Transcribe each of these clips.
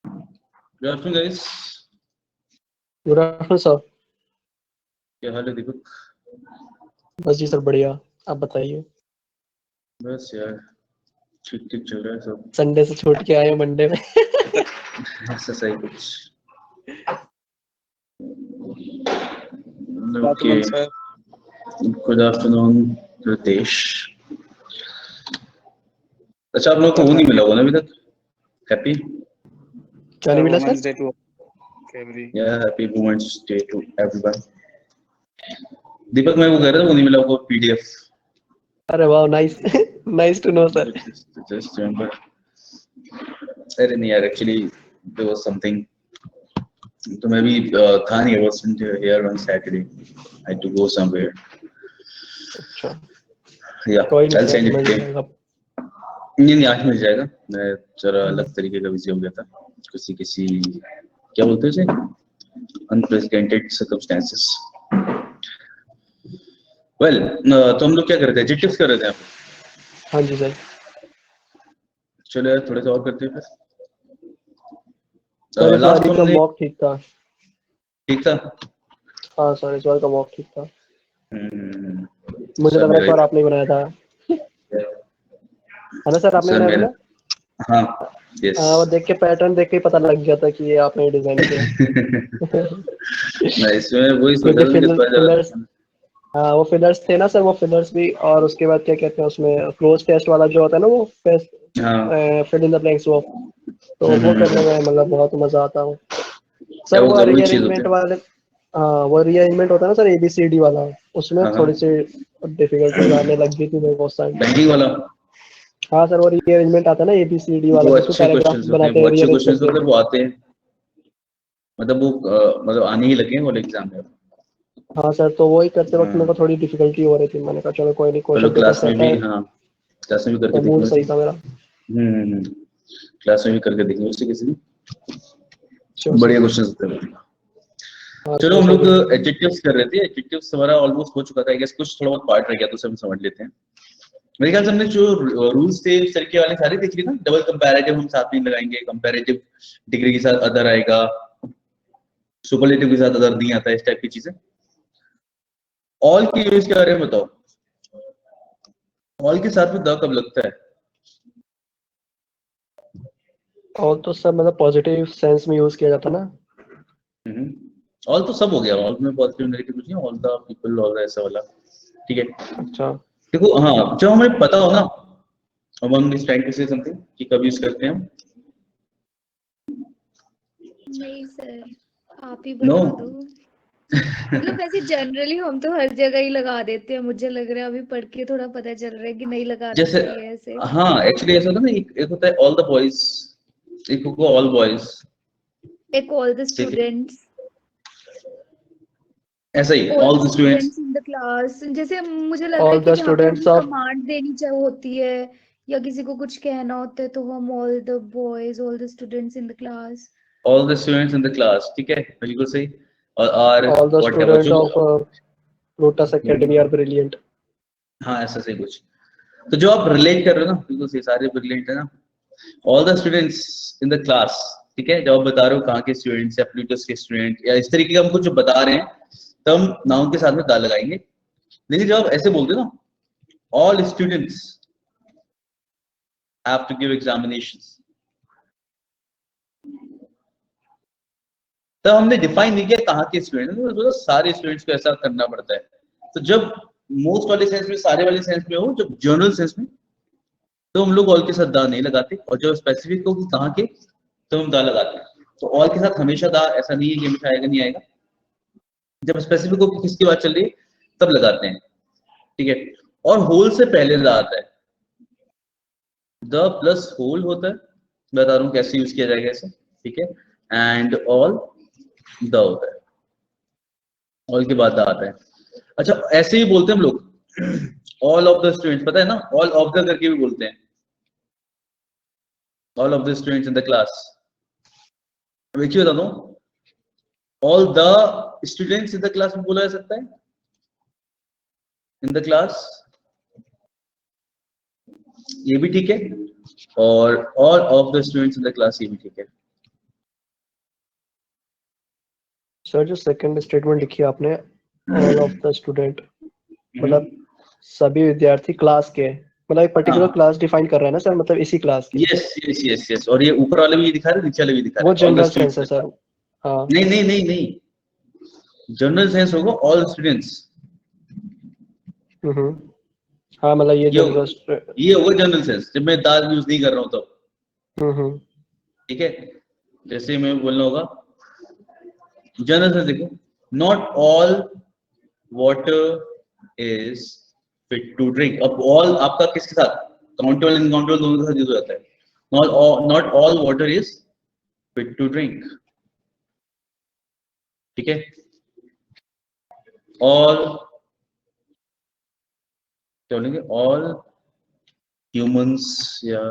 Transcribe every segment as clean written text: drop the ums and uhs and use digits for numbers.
Good afternoon guys. Good afternoon sir. क्या हाल है दीपक? बस जी सर बढ़िया, आप बताइए। बस यार ठीक ठीक चल रहा है सब। संडे से छूट के आए मंडे में। ऐसा सही कुछ। Okay, afternoon sir. Good afternoon Ritesh. अच्छा, आप लोगों को वो नहीं मिला होगा ना अभी तक? हैप्पी क्या नहीं मिला sir? Women's day to every. या happy women's day to everyone. Deepak, मैं वो कह रहा था, वो नहीं मिला होगा पीडीएफ। अरे वाह, nice nice to know sir. Just remember. अरे नहीं यार, एक्चुअली देयर वाज समथिंग, तो मैं भी था नहीं, I wasn't here on Saturday, I had to go somewhere. अच्छा, या कोई नहीं I sir, send mail it. जाएगा। नहीं, आज मिल जाएगा। मैं जरा अलग तरीके का बिजी हो गया था, किसी क्या बोलते हैं उसे, अनप्रेसिडेंटेड सर्कमस्टेंसेस। वेल, तो हम लोग क्या कर रहे थे? एडजेक्टिव्स कर रहे थे आप? हाँ जी सर। चलो यार, थोड़ा सा और करते हैं सर फिर। इस लास्ट बार का हमने मॉक ठीक था। ठीक था। हाँ सर, इस बार का मॉक ठीक था। मुझे सर लग रहा है इस मेरा बार आपने ही बनाया था, है ना सर? आपने सर बनाया था मेरा ना? हाँ, यस। वो देख के, पैटर्न देख के पता लग गया था कि ये आपने डिजाइन किया। मैं इसमें वही सोच क्योंकि रहा था कि इस बार फिलर्स, जरा। हाँ वो फिलर्स थे ना सर, वो फिलर्स भी, और उसके बाद क्या कहते हैं उसमें क्लोज टेस्ट वाला जो होता है ना, वो हाँ। फिल इन द ब्लैंक्स, वो तो वो करने में मतलब बहुत मजा आता है क्या सर। वो वो जरूरी चीज होती रीअरेंजमेंट है। वाले, हाँ वो रीअरेंजमेंट होता है ना सर, ABCD वाला, उसमें हाँ थोड़ी हाँ, सी डिफिकल्टीज आने लग गई थी मेरे को उस टाइम। बैंकिंग वाला। हाँ सर, वो रीअरेंजमेंट आता है ना ABCD वाला, वो जिसमें अच्छे पैराग्राफ क्वेश्चंस होते हैं, बनाते वो हैं, अच्छे रीअरेंज क्वेश्चंस करते होते हैं। हैं, वो आते हैं। मतलब वो मतलब आने ही लगे हैं वो एग्जाम में। हाँ सर, तो वही करते वक्त मेरे हाँ, को थोड़ी डिफिकल्टी हो रही थी। मैंने कहा चलो कोई नहीं, चलो क्वेश्चन पेपर क्लास में सेट भी, है, हाँ क्लास में भी करके तो मूड देखेंगे सही उसे। था मेरा। क्लास में भी करके देखेंगे उससे किसी दिन। Sure sir. बढ़िया क्वेश्चंस होते हैं। हाँ चलो, श्योर हम सर, लोग बिल्कुल। एडजेक्टिव्स कर रहे थे। एडजेक्टिव्स हमारा ऑलमोस्ट हो चुका था, आई गेस कुछ थोड़ा बहुत पार्ट रह गया तो उसे हम समझ लेते हैं। मेरे ख्याल से हमने जो रूल्स थे उस तरीके वाले सारे देख लिए ना। डबल कंपैरेटिव हम साथ में लगाएंगे, कंपैरेटिव डिग्री के साथ अदर आएगा, सुपरलेटिव के साथ अदर नहीं आता, इस टाइप की चीजें। ऑल की यूज के बारे में बताओ। ऑल के साथ में द कब लगता है? और तो सर मतलब पॉजिटिव सेंस में यूज किया जाता ना। ऑल तो सब हो गया, ऑल में पॉजिटिव नेगेटिव कुछ नहीं, ऑल द पीपल, ऑल ऐसा वाला। ठीक है, अच्छा। देखो हाँ, जब हमें पता हो ना, अब हम इस टाइम पे से समथिंग कि कब यूज करते हैं हम। नहीं सर, आप ही नो बता दो। मतलब वैसे जनरली हम तो हर जगह ही लगा देते हैं, मुझे लग रहा है अभी पढ़ के थोड़ा पता चल रहा है कि नहीं लगाना जैसे, चाहिए ऐसे। हाँ एक्चुअली ऐसा होता है ना, एक होता है ऑल द बॉयज, एक होगा ऑल बॉयज, एक ऑल द ठीक है, स्टूडेंट्स, ऐसा ही all all the the students. Students in the class. जैसे मुझे लग रहा है ऑल कि द जहाँ पे स्टूडेंट्स हमें ऑफ, कमांड देनी चाहिए होती है या किसी को कुछ कहना होता है, तो हम all the boys, all the students in the class. All the students in the class, ठीक है, बिल्कुल सही। और are all the whatever student जो, of Lotus Academy are brilliant. हाँ ऐसा सही कुछ। तो जो आप रिलेट कर रहे हो ना, बिल्कुल सही, सारे ब्रिलियंट है ना। All the students in the class, ठीक है, जब आप बता रहे हो कहाँ के स्टूडेंट्स या प्लूटस के स्टूडेंट या इस तरीके का हम कुछ बता रहे हैं, तो हम नाउन के साथ में दा लगाएंगे। लेकिन जब आप ऐसे बोलते हो ना, all students have to give examinations, तब हमने डिफाइन नहीं किया कहाँ के स्टूडेंट, तो सारे स्टूडेंट्स को ऐसा करना पड़ता है। तो जब मोस्ट वाले सेंस में, सारे वाले सेंस में हो, जब जनरल सेंस में, तो हम लोग ऑल के साथ दा नहीं लगाते, और जब स्पेसिफिक हो कि कहाँ के, तो हम दा लगाते हैं। तो ऑल के साथ हमेशा दा, ऐसा नहीं है कि हमेशा आएगा नहीं आएगा। जब स्पेसिफिक हो कि किसकी बात चल रही है, तब लगाते हैं, ठीक है। और होल से पहले दा आता है, द प्लस होल होता है, बता रहा हूँ कैसे यूज किया जाएगा ऐसे, ठीक है। एंड ऑल द होता है, ऑल के बाद द आता है। अच्छा, ऐसे ही बोलते हैं हम लोग ऑल ऑफ द स्टूडेंट्स, पता है ना, ऑल ऑफ द करके भी बोलते हैं, all of the students in the class. अब एक चीज बता दूं, all the students in the class में बोला जा सकता है, इन द क्लास, ये भी ठीक है। और all of the students in the class, ये भी ठीक है। सर जो सेकंड स्टेटमेंट लिखी है आपने, ऑल ऑफ द स्टूडेंट, मतलब सभी विद्यार्थी क्लास के, मतलब एक पर्टिकुलर हाँ। क्लास डिफाइन कर रहा है ना सर, मतलब इसी क्लास के। यस यस यस यस, और ये ऊपर वाले भी दिखा रहे, नीचे वाले भी दिखा रहे, वो all the general students sense है सर। हाँ नहीं नहीं नहीं नहीं, जनरल सेंस होगा ऑल स्टूडेंट्स, हम्म, हाँ मतलब ये जनरल, ये होगा जनरल सेंस जब मैं दाल यूज नहीं कर रहा हूँ तो। हम्म, ठीक है, जैसे मैं बोलना होगा जनरल सेंस, देखो, not all water is fit to drink. अब ऑल आपका किसके साथ, काउंटेबल इनकाउंटेबल दोनों के साथ यूज हो जाता है। Not all water is fit to drink. ठीक है, ऑल क्या बोलेंगे, ऑल ह्यूमंस या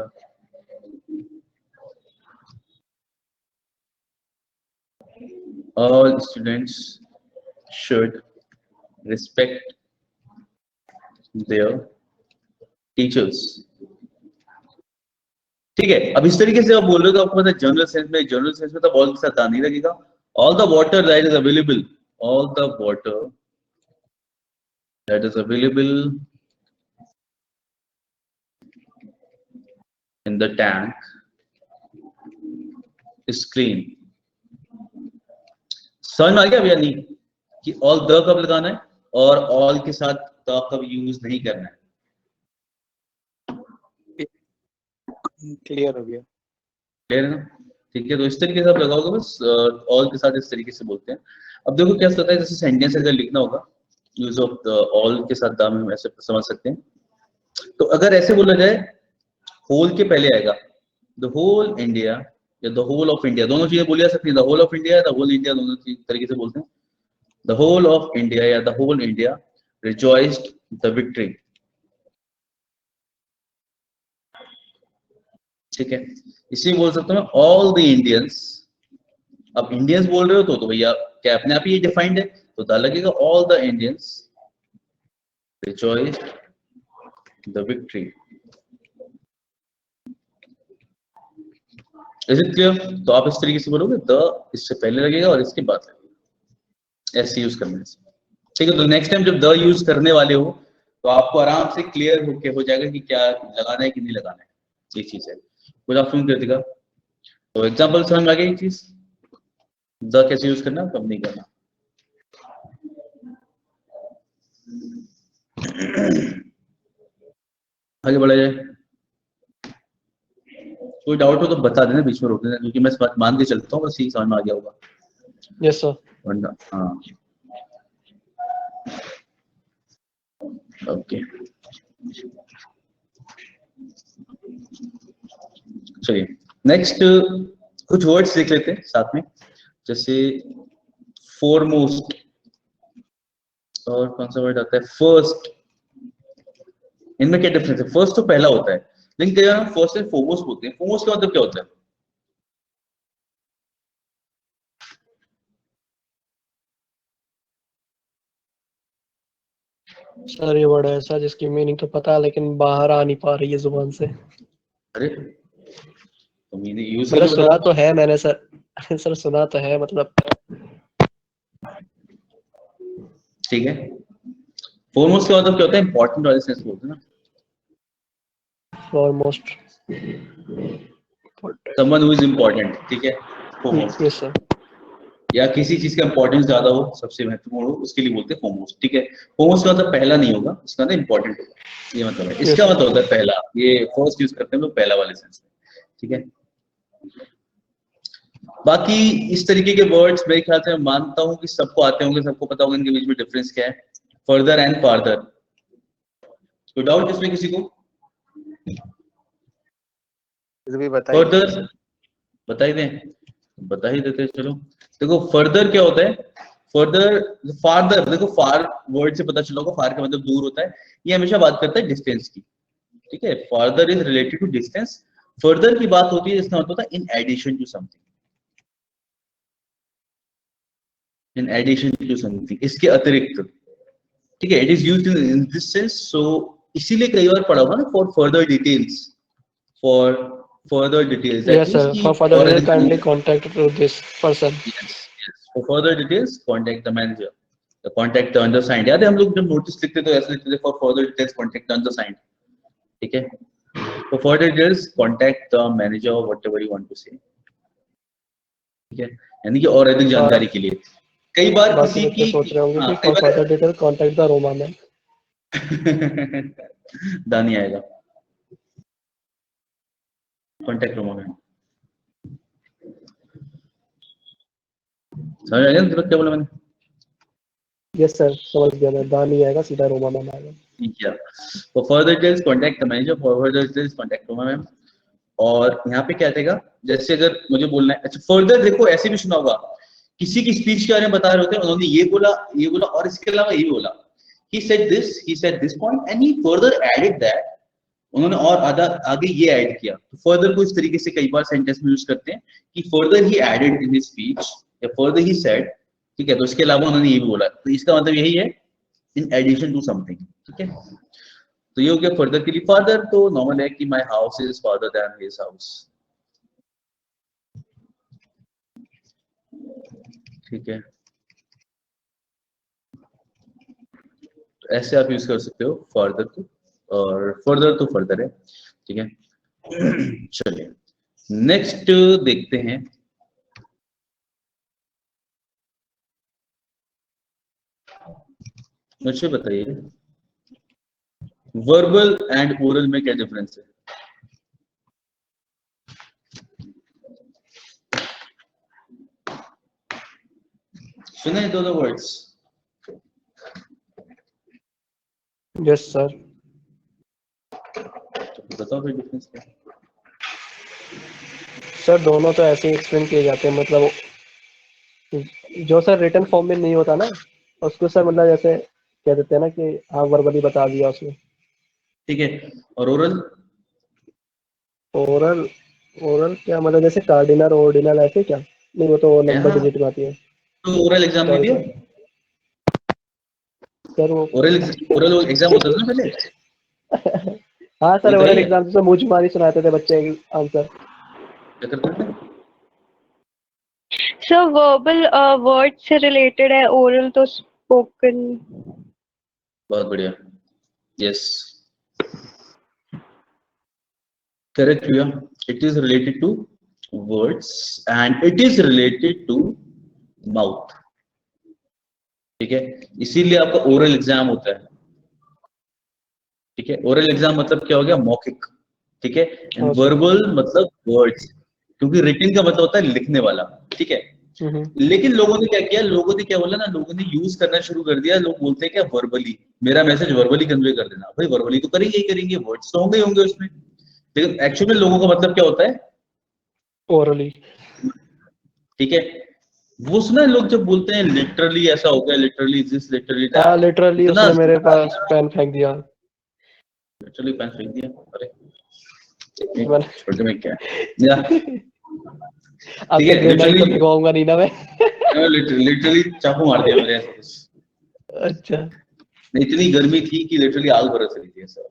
all students should respect their teachers। ठीक है, अब इस तरीके से आप बोल रहे हो तो आपको पता है जनरल सेंस में तो ऑल के साथ नहीं लगेगा। All the water that is available, all the water that is available in the tank is clean. समझ में आ गया या नहीं कि ऑल द कब लगाना है और ऑल के साथ द कब यूज नहीं करना है। क्लियर हो गया। क्लियर है ना? ठीक है, तो इस तरीके से आप लगाओगे बस, ऑल के साथ इस तरीके से बोलते हैं। अब देखो क्या होता है, जैसे सेंटेंस अगर लिखना होगा यूज ऑफ ऑल के साथ द में ऐसे समझ सकते हैं। तो अगर ऐसे बोला जाए, होल के पहले आएगा द होल इंडिया या द होल ऑफ इंडिया, दोनों चीजें बोली जा सकती है, the whole of India, the whole India, दोनों तरीके से बोलते हैं। द होल ऑफ इंडिया या the whole India rejoiced the victory. ठीक है, इसलिए बोल सकता हूँ ऑल द इंडियंस। अब इंडियंस बोल रहे हो तो भैया क्या अपने आप ही ये डिफाइंड है, तो द लगेगा, all the Indians rejoiced the victory. Is it clear? तो आप इस तरीके से बोलोगे, द इससे पहले लगेगा और इसके बाद लगेगा, ऐसे यूज करने से। ठीक है, तो नेक्स्ट टाइम जब द यूज करने वाले हो तो आपको आराम से क्लियर हो जाएगा कि क्या लगाना है कि नहीं लगाना है, ये चीज है। कुछ आप सुन कर, तो एग्जाम्पल समझ में आ गई ये चीज, द कैसे यूज करना कब नहीं करना। आगे बढ़ा जाए, कोई डाउट हो तो बता देना, बीच में रोक देना, क्योंकि मैं इस बात मान के चलता हूँ, बस यही समझ में आ गया होगा। Yes sir. वरना हाँ, ओके चलिए नेक्स्ट कुछ वर्ड्स देख लेते हैं साथ में, जैसे फोरमोस्ट, और कौन सा वर्ड आता है फर्स्ट। इनमें क्या डिफरेंस है? फर्स्ट तो पहला होता है, लेकिन कई बार फर्स्ट एंड फोरमोस्ट बोलते हैं। फोरमोस्ट का मतलब क्या होता है? सर ये वर्ड है ऐसा जिसकी मीनिंग तो पता है लेकिन बाहर आ नहीं पा रही है जुबान से। अरे तो मैंने यूज मतलब करके सुना बताओ। तो है मैंने सर सर सुना तो है मतलब। ठीक है, फोरमोस्ट का मतलब क्या होता है? इंपॉर्टेंट वाले सेंस बोलते हैं ना, foremost, someone who is important. ठीक है, फोरमोस्ट, यस सर। या किसी चीज का इंपॉर्टेंस ज्यादा हो, सबसे महत्वपूर्ण हो, उसके लिए बोलते हैं फोरमोस्ट। ठीक है, फोरमोस्ट का मतलब पहला नहीं होगा, उसका मतलब इंपॉर्टेंट होगा, ये मतलब है। इसका मतलब होता है पहला, ये फर्स्ट यूज करते हैं तो पहला वाले सेंस में। ठीक है, बाकी इस तरीके के वर्ड्स मेरे ख्याल से मैं मानता हूं कि सबको आते होंगे, सबको पता होगा इनके बीच में डिफरेंस क्या है, फर्दर एंड फार्दर। कोई डाउट इसमें किसी को? भी बताइए। फर्दर बता ही दें, बता ही देते हैं, चलो। देखो फर्दर क्या होता है, फर्दर, फार्दर, देखो फार वर्ड से पता चला होगा, फार का मतलब दूर होता है, ये हमेशा बात करता है डिस्टेंस की। ठीक है, farther is related to distance. Further की बात होती है जिसका मतलब होता है in addition to something, in addition to something, इसके अतिरिक्त। ठीक है, it is used in this sense, so इसीलिए कई बार पढ़ा होगा ना, for further details, for further details. That Yes, sir. means For कि further और details, अधिक kindly contact to this person. yes, yes. For further details, contact the manager. The contact the undersigned. याद है हम लोग जब नोटिस लिखते तो ऐसे लिखते थे for further details contact the undersigned. ठीक है? For further details contact the manager or whatever you want to say. ठीक है? यानी कि और अधिक जानकारी के लिए कई बार बाकी किसी बच्चे सोच की रहे होंगे हाँ कि कई for bar further detail contact the Roma man. दानी आएगा कांटेक्ट रोमा में समझ आ गया ना क्या बोला मैंने Yes, sir. समझ गया मैं. दानी आएगा, सीधा रोमा मैम आएगा. Yeah. For further details, contact the manager. For further details, contact Roma ma'am. और यहाँ पे क्या देगा जैसे अगर मुझे बोलना है अच्छा फर्दर देखो ऐसे भी सुना होगा किसी की स्पीच के बारे में बता रहे होते हैं उन्होंने ये बोला और इसके अलावा ये बोला he said this point and he further added that उन्होंने और आगे ये ऐड किया तो फर्दर को इस तरीके से कई बार सेंटेंस में यूज करते हैं कि further he added in his speech या फर्दर ही सेड ठीक है तो इसके अलावा उन्होंने ये भी बोला तो इसका मतलब यही है इन एडिशन टू समथिंग ठीक है तो ये हो गया फर्दर के लिए फादर तो नॉर्मल है कि my house is farther than his house ठीक है तो ऐसे आप यूज कर सकते हो फर्दर को और फर्दर तो फर्दर है ठीक है चलिए नेक्स्ट देखते हैं मुझे बताइए वर्बल एंड ओरल में क्या डिफरेंस है सुने दो वर्ड्स Yes, sir. बताओ फिर डिफरेंस क्या है सर दोनों तो ऐसे ही एक्सप्लेन किए जाते हैं मतलब जो सर रिटन फॉर्म में नहीं होता ना उसको सर मतलब जैसे कह देते हैं ना कि हाँ वर्बली बता दिया उसने ठीक है और ओरल ओरल ओरल क्या मतलब जैसे कार्डिनल ऑर्डिनल ऐसे क्या नहीं वो तो नंबर हाँ। डिजिट में आती है तो ओरल एग्जाम नहीं दिया सर वो ओरल एग्जाम होता था ना पहले हाँ सर वही तो ओरल है। एग्जाम से मुंह जुबानी सुनाते थे बच्चे आंसर क्या करते थे So verbal वर्ड से रिलेटेड है, ओरल तो स्पोकन. बहुत बढ़िया यस करेक्ट भैया it is related to words and it is related to mouth ठीक है इसीलिए आपका ओरल एग्जाम होता है ठीक है ओरल एग्जाम मतलब क्या हो गया मौखिक ठीक है एंड वर्बल मतलब वर्ड्स क्योंकि रिटन का मतलब होता है लिखने वाला ठीक है लेकिन लोगों ने क्या किया लोगों ने क्या बोला ना लोगों ने यूज करना शुरू कर दिया लोग बोलते हैं क्या वर्बली मेरा मैसेज वर्बली कन्वे कर देना भाई वर्बली तो करेंगे ही करेंगे वर्ड्स तो होंगे उसमें लेकिन एक्चुअली में लोगों का मतलब क्या होता है ओरली ठीक है वो सुना लोग जब बोलते हैं लिटरली ऐसा हो गया लिटरली दिस लिटरली हाँ लिटरली उसने मेरे पास पेन फेंक दिया लिटरली पेन फेंक दिया अरे मैंने में क्या या अब ठीक है लिटरली तो भिगवाऊंगा नहीं ना मैं लिटरली चाकू मार दिया मेरे ऐसा कुछ अच्छा इतनी गर्मी थी कि लिटरली आग बरस रही थी सर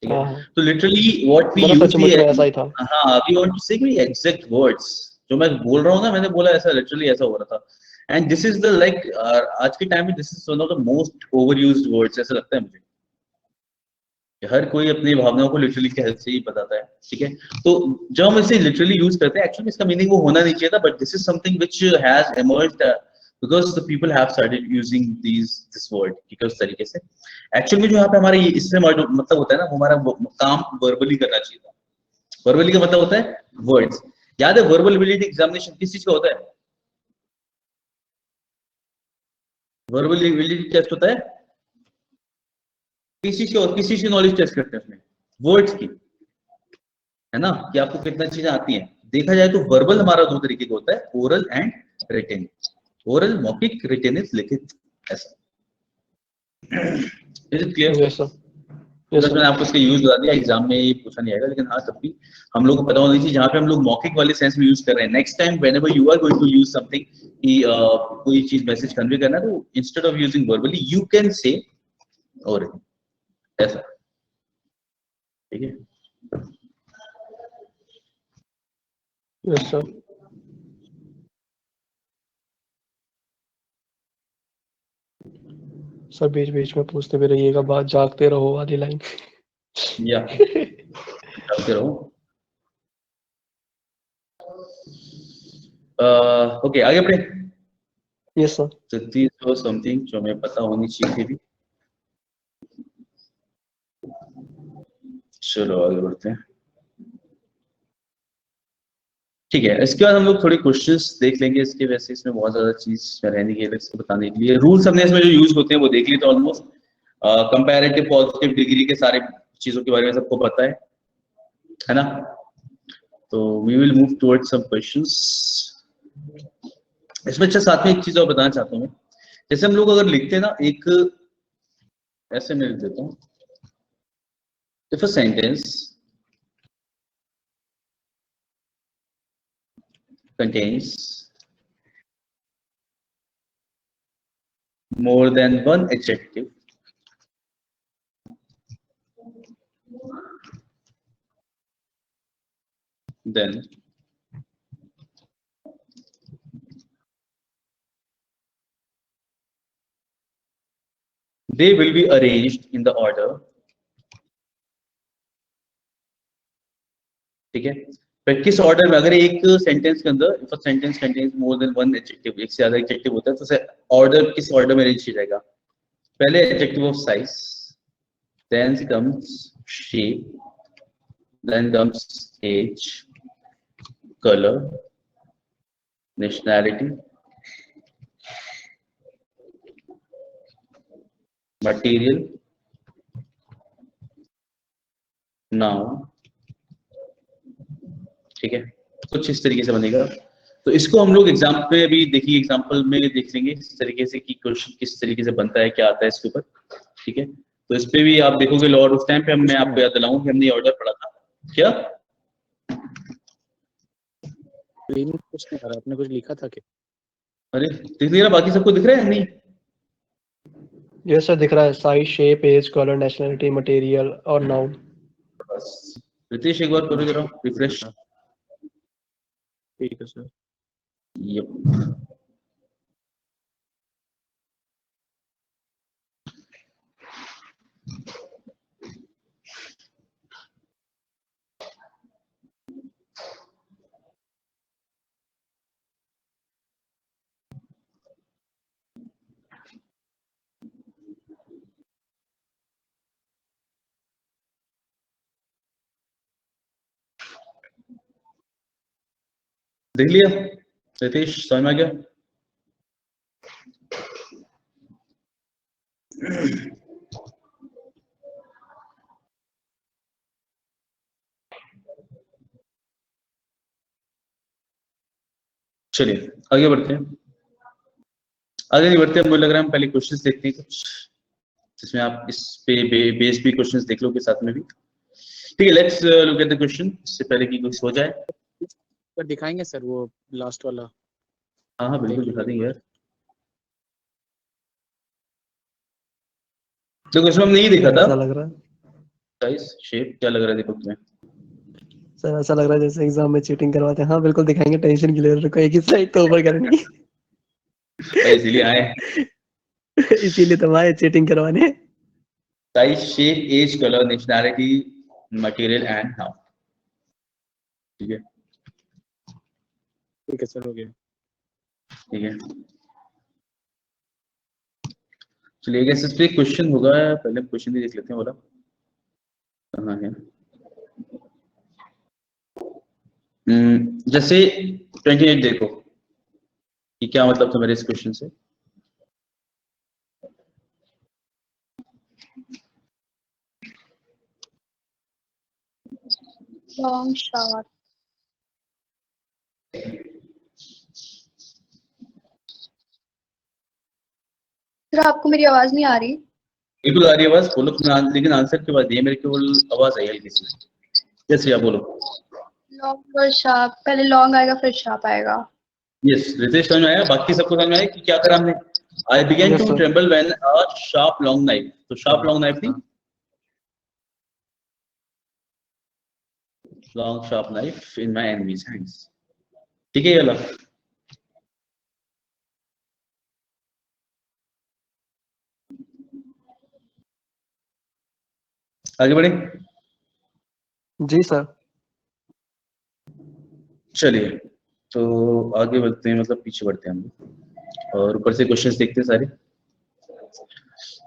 ठीक है हाँ तो लिटरली व्हाट वी मतलब यूज सचमुच में ऐसा ही था हाँ वी वांट टू से कि एग्जैक्ट वर्ड्स जो मैं बोल रहा हूँ ना मैंने बोला ऐसा लिटरली ऐसा हो रहा था and this is the like आज के टाइम में this is one of the most over used words ऐसा लगता है मुझे हर कोई अपनी भावनाओं को लिटरली के हेल्प से ही बताता है ठीक है तो जब हम इसे लिटरली यूज करते हैं एक्चुअली इसका मीनिंग वो होना नहीं चाहिए था but this is something which has emerged because the people have started using this word ठीक है उस तरीके से एक्चुअली जो यहाँ पे हमारा इससे मतलब होता है ना हमारा काम वर्बली करना चाहिए था वर्बली का मतलब होता है वर्ड्स याद है वर्बल एबिलिटी एग्जामिनेशन किस चीज का होता है वर्बल एबिलिटी टेस्ट होता है किसी की नॉलेज टेस्ट करते हैं उसमें वर्ड्स की है ना कि आपको कितना चीजें आती हैं देखा जाए तो वर्बल हमारा दो तरीके का होता है ओरल एंड रिटन ओरल मौखिक रिटन इज लिखित ऐसा is it clear yes sir मैंने आपको इसका यूज बता दिया एग्जाम में ये पूछा नहीं आएगा लेकिन हाँ तब भी हम लोग को पता होना चाहिए जहाँ पे हम लोग मौखिक वाले सेंस में यूज कर रहे हैं next time whenever you are going to use something कि कोई चीज मैसेज कन्वे करना है तो instead of using verbally you can say और ऐसा ठीक है यस सर। सर बीच बीच में पूछते भी रहिएगा, बात जागते रहो वाली लाइन। या चलते रहो। ओके आगे बढ़े। Yes sir. तो दिस वाज समथिंग जो हमें पता होनी चाहिए थी। चलो आगे बढ़ते हैं। ठीक है, इसके बाद हम लोग थोड़े क्वेश्चंस देख लेंगे इसके, वैसे इसमें बहुत ज्यादा चीज रहने की है इसको बताने के लिए। रूल्स हमने इसमें जो यूज होते हैं वो देख लिए तो ऑलमोस्ट कंपैरेटिव पॉजिटिव डिग्री के सारे चीजों के बारे में सबको पता है ना। तो we will move towards some questions. इसमें अच्छा साथ में एक चीज और बताना चाहता हूँ मैं, जैसे हम लोग अगर लिखते हैं ना, एक ऐसे मैं लिख देता हूँ, if a sentence contains more than one adjective, then they will be arranged in the order, ठीक है। पर किस ऑर्डर में, अगर एक सेंटेंस के अंदर if a sentence contains more than one adjective, एक से ज्यादा एडजेक्टिव होता है, तो ऑर्डर किस ऑर्डर में अरेंज किया जाएगा? पहले adjective of size, then comes shape, then comes age, colour, nationality, material, noun, ठीक है। कुछ इस तरीके से बनेगा। तो इसको हम लोग एग्जाम पे भी देखिए, एग्जाम्पल में देख लेंगे इस तरीके से कि क्वेश्चन किस तरीके से बनता है, क्या आता है इसके ऊपर, ठीक है। तो इस पे भी आप देखोगे लॉर्ड उस टाइम पे मैं आपको याद दिलाऊं कि हमने ऑर्डर पढ़ा था क्या? कुछ नहीं करा, आपने कुछ लिखा था क्या? अरे दिख नहीं रहा, बाकी सबको दिख रहा है नहीं? यस सर दिख रहा है, size, shape, age, colour, nationality, material और नाउन। बस रितेश एक बार करो जरा रिफ्रेश। ठीक है सर। यप देख लिया रितेश, समझ में आ गया? चलिए आगे बढ़ते हैं। आगे नहीं बढ़ते, मुझे लग रहा है हम पहले क्वेश्चंस देखते हैं कुछ, जिसमें आप इस पे बेस्ड भी क्वेश्चंस देख लो के साथ में भी, ठीक है। Let's look at the question. इससे पहले कि कुछ हो जाए, सर दिखाएंगे सर वो लास्ट वाला? हाँ हाँ बिल्कुल दिखा देंगे यार। तो क्वेश्चन हमने ये देखा था, ऐसा लग रहा है साइज, शेप, क्या लग रहा है दीपक तुम्हें? सर, ऐसा लग रहा है जैसे एग्जाम में चीटिंग करवाते हैं। हाँ बिल्कुल दिखाएंगे, टेंशन की ले रखो, एक ही स्लाइड तो ऊपर करनी। इसीलिए आए, इसीलिए तो आए चीटिंग करवाने। Size, shape, age, colour, nationality, material and noun, ठीक है। ठीक है सर, हो गया। ठीक है, चलिए कैसे इस पे क्वेश्चन होगा, पहले क्वेश्चन भी देख लेते हैं वाला कहाँ है। जैसे 28 देखो, कि क्या मतलब था मेरे इस क्वेश्चन से। Long shot. सर आपको मेरी आवाज नहीं आ रही? बिल्कुल आ रही है आवाज, बोलो। लेकिन आंसर के बाद ये मेरे केवल आवाज आई हल्की सी। जैसे आप बोलो। लॉन्ग और शार्प, पहले लॉन्ग आएगा फिर शार्प आएगा। यस रितेश, समझ में आया? बाकी सबको समझ में आया कि क्या करा हमने? I begin Yes, to sir. Tremble when a sharp long knife, तो शार्प लॉन्ग नाइफ थी। long sharp knife in my enemy's hands. ठीक है ये वाला? आगे बढ़े? जी सर। चलिए तो आगे बढ़ते हैं, मतलब पीछे बढ़ते हैं हम लोग, और ऊपर से क्वेश्चंस देखते हैं सारे।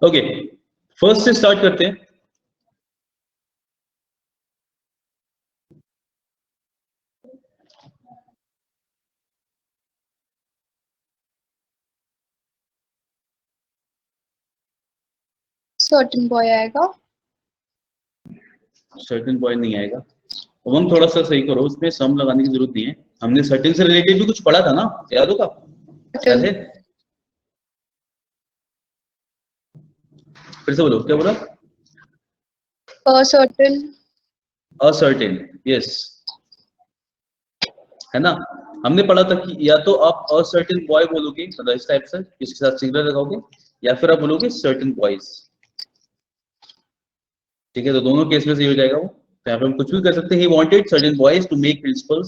ओके, फर्स्ट से स्टार्ट करते हैं। सर्टेन बॉय आएगा। सर्टेन बॉय नहीं आएगा, तो हम थोड़ा सा सही करो, उसमें सम लगाने की जरूरत नहीं है। हमने सर्टेन से रिलेटेड भी कुछ पढ़ा था ना, याद होगा? याद है? फिर से बोलो, क्या बोला? सर्टेन। असर्टेन, यस, है ना? हमने पढ़ा था कि या तो आप असर्टेन बॉय बोलोगे, मतलब इस टाइप से इसके साथ सिंगुलर लगाओगे, या फिर आप बोलोगे सर्टेन बॉयज। ठीक है, तो दोनों केस में सही हो जाएगा वो। तो यहाँ पे हम कुछ भी कर सकते हैं। He wanted certain boys to make principal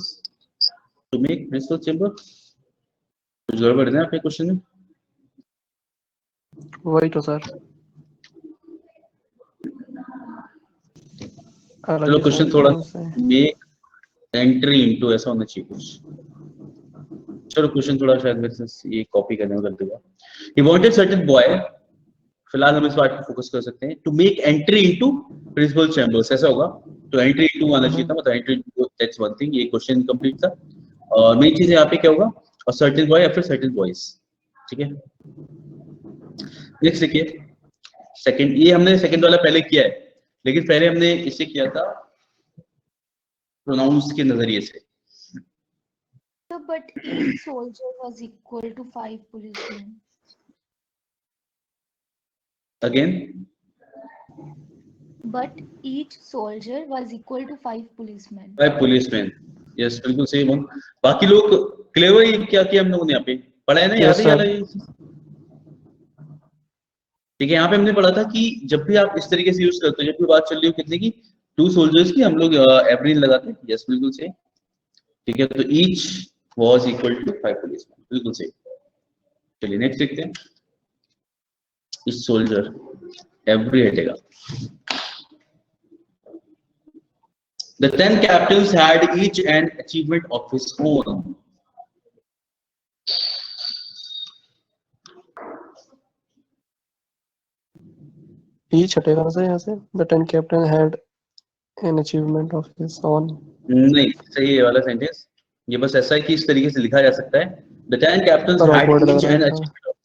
chamber। कुछ गड़बड़ है ना आपके क्वेश्चन में? वही तो सर। चलो क्वेश्चन थोड़ा मेक एंट्री इनटू ऐसा होना चाहिए कुछ। चलो क्वेश्चन थोड़ा शायद मेरे से ये कॉपी करने में गलती हुआ। He wanted certain boy, फिलहाल हम इस बात पे फोकस कर सकते हैं। To make entry into principal chambers, ऐसा होगा। तो एंट्री इनटू आना चाहिए था, मतलब entry into, that's one thing. ये क्वेश्चन कंप्लीट था। और मेन चीज यहाँ पे क्या होगा, और सर्टेन बॉय या फिर सर्टेन बॉयज। ठीक है, नेक्स्ट देखिए सेकंड। ये हमने सेकंड वाला पहले किया है, लेकिन पहले हमने इसे किया था प्रोनाउंस के नजरिए से। So, but each soldier was equal to 5 policemen. Again, But each soldier was equal to 5 policemen. By policeman, yes बिल्कुल सही। बाकी लोग क्लेवर ही क्या किया हम लोगों ने यहाँ पे पढ़ा है ना, याद है? ठीक है, यहाँ पे हमने पढ़ा था कि जब भी आप इस तरीके से यूज करते हो, जब भी बात चल रही हो कितने की, 2 सोल्जर्स की, हम लोग एवरेज लगाते हैं। यस बिल्कुल सही। ठीक है, तो each was equal to 5 policeman, बिल्कुल सही। चलिए नेक्स्ट देखते हैं। इस सोल्जर एवरी हटेगा। The 10 captains had each an achievement of his own. Each हटेगा ना सर यहाँ से। The 10 captain had an achievement of his own। नहीं सही है वाला सेंटेंस। ये बस ऐसा है कि इस तरीके से लिखा जा सकता है। The 10 captains पर had awkward लग each रहा an था। achievement of,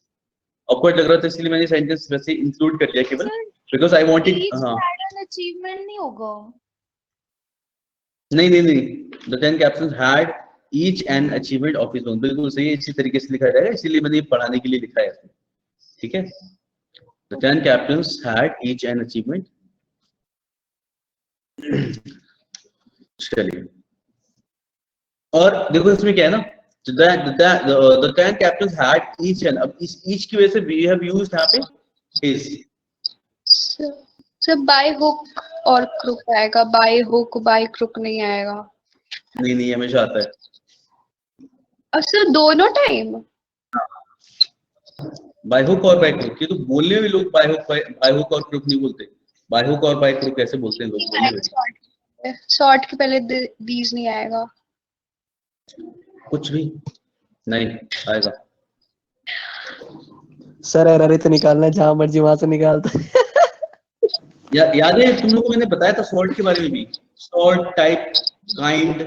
awkward लग रहा था इसलिए मैंने सेंटेंस वैसे इंक्लूड कर दिया केवल, because I wanted। Each हाँ had an achievement नहीं होगा। नहीं, The 10 captains had each an achievement of his own, बिल्कुल सही है। इसी तरीके से लिखा जाएगा, इसीलिए मैंने पढ़ाने के लिए लिखा है। ठीक है, The 10 captains had each an achievement। चलिए, और देखो इसमें क्या है ना, the 10 captains had each an, अब इस each की वजह से we have used यहाँ पे is। सर बाय हुक और क्रुक आएगा, बाय हुक बाय क्रुक नहीं आएगा। नहीं हमेशा आता है। और सर दोनों टाइम बाय हुक और बाय क्रुक। ये तो बोलने में भी लोग बाय हुक और क्रुक नहीं बोलते, बाय हुक और बाय क्रुक कैसे बोलते हैं लोग बोलने में। शॉर्ट के पहले दीज नहीं आएगा। कुछ भी नहीं आएगा। सर एरर ही तो निकालना है, जहां मर्जी वहां से निकालता। याद है तुम लोगों को मैंने बताया था सॉर्ट के बारे में भी, सॉर्ट, टाइप, काइंड,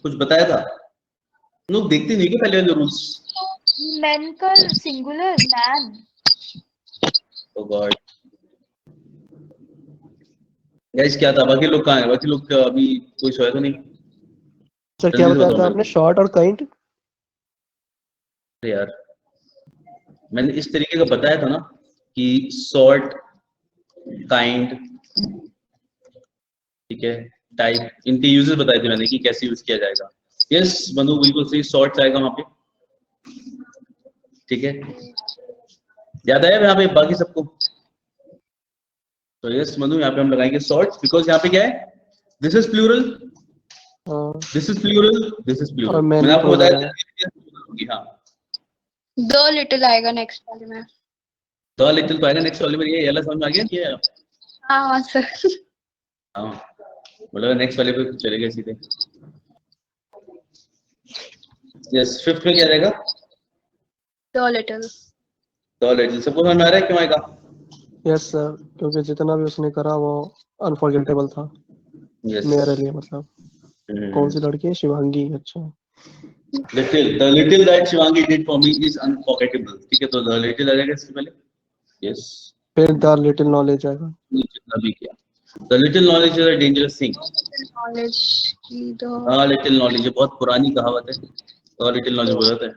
कुछ बताया था। तुम लोग देखते नहीं क्या पहले वाले रूल्स? मैन का सिंगुलर मैन। ओ गॉड गाइस, क्या था? बाकी लोग कहाँ हैं? बाकी लोग अभी कोई सोया तो नहीं? सर क्या बताया था आपने? शॉर्ट और काइंड। यार मैंने इस तरीके का बताया था ना कि सॉर्ट, काइंड, ठीक है, टाइप, इनके यूजेस बताए थे मैंने कि कैसे यूज किया जाएगा। यस मनु बिल्कुल सही, सॉर्ट आएगा वहां पे। ठीक है, याद आया यहाँ पे बाकी सबको? तो यस मनु, यहाँ पे हम लगाएंगे सॉर्ट, बिकॉज यहाँ पे क्या है, दिस इज प्लूरल, हाँ this is plural, this is plural. और मैंने मैनी आपको प्लूरल बताया है। हाँ द लिटिल आएगा नेक्स्ट वाले में। द लिटिल तो आएगा नेक्स्ट वाले में, ये वाला समझ में आ गया ये? हाँ सर। हाँ मतलब नेक्स्ट वाले पे चले गए सीधे। यस, फिफ्थ में क्या रहेगा? The little. द लिटिल सबको समझ में आ रहा है क्यों आएगा? यस सर, क्योंकि जितना भी उसने करा वो अनफॉरगेटेबल था यस। मेरे लिए। मतलब कौन सी लड़की है? शिवांगी। अच्छा little, the little that Shivangi did for me is unforgettable. ठीक है, तो द लिटिल आ जाएगा इससे पहले। यस, फिर द लिटिल नॉलेज आएगा। जितना भी किया। The little knowledge is a dangerous thing. Knowledge की द द लिटिल नॉलेज, ये बहुत पुरानी कहावत है। द लिटिल नॉलेज बोलते हैं,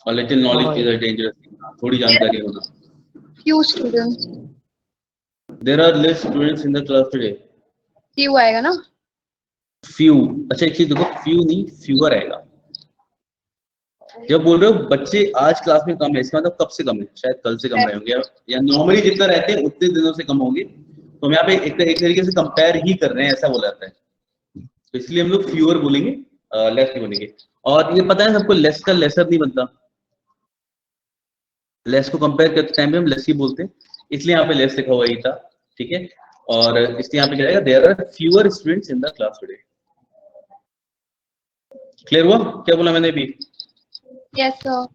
और little knowledge is a dangerous thing. थोड़ी जानकारी होना। Few students. There are less students in the class today. Few आएगा ना? फ्यू। अच्छा एक चीज देखो, फ्यू नहीं फ्यूअर आएगा। जब बोल रहे हो बच्चे आज क्लास में कम है, इसका मतलब कब से कम है? शायद कल से कम रहे होंगे, या नॉर्मली जितना रहते हैं उतने दिनों से कम होंगे। तो हम यहाँ पे एक तरीके से कंपेयर ही कर रहे हैं, ऐसा बोला जाता है। तो इसलिए हम लोग फ्यूअर बोलेंगे, लेस नहीं बोलेंगे। और ये पता है सबको, लेस का लेसर नहीं बनता। लेस को कंपेयर करते टाइम पे हम लेस ही बोलते हैं, इसलिए यहाँ पे लेस लिखा हुआ ही था। ठीक है, और इसलिए यहाँ पे क्या रहेगा? There are fewer students in the class today. Clear हुआ क्या बोला मैंने भी? Yes sir.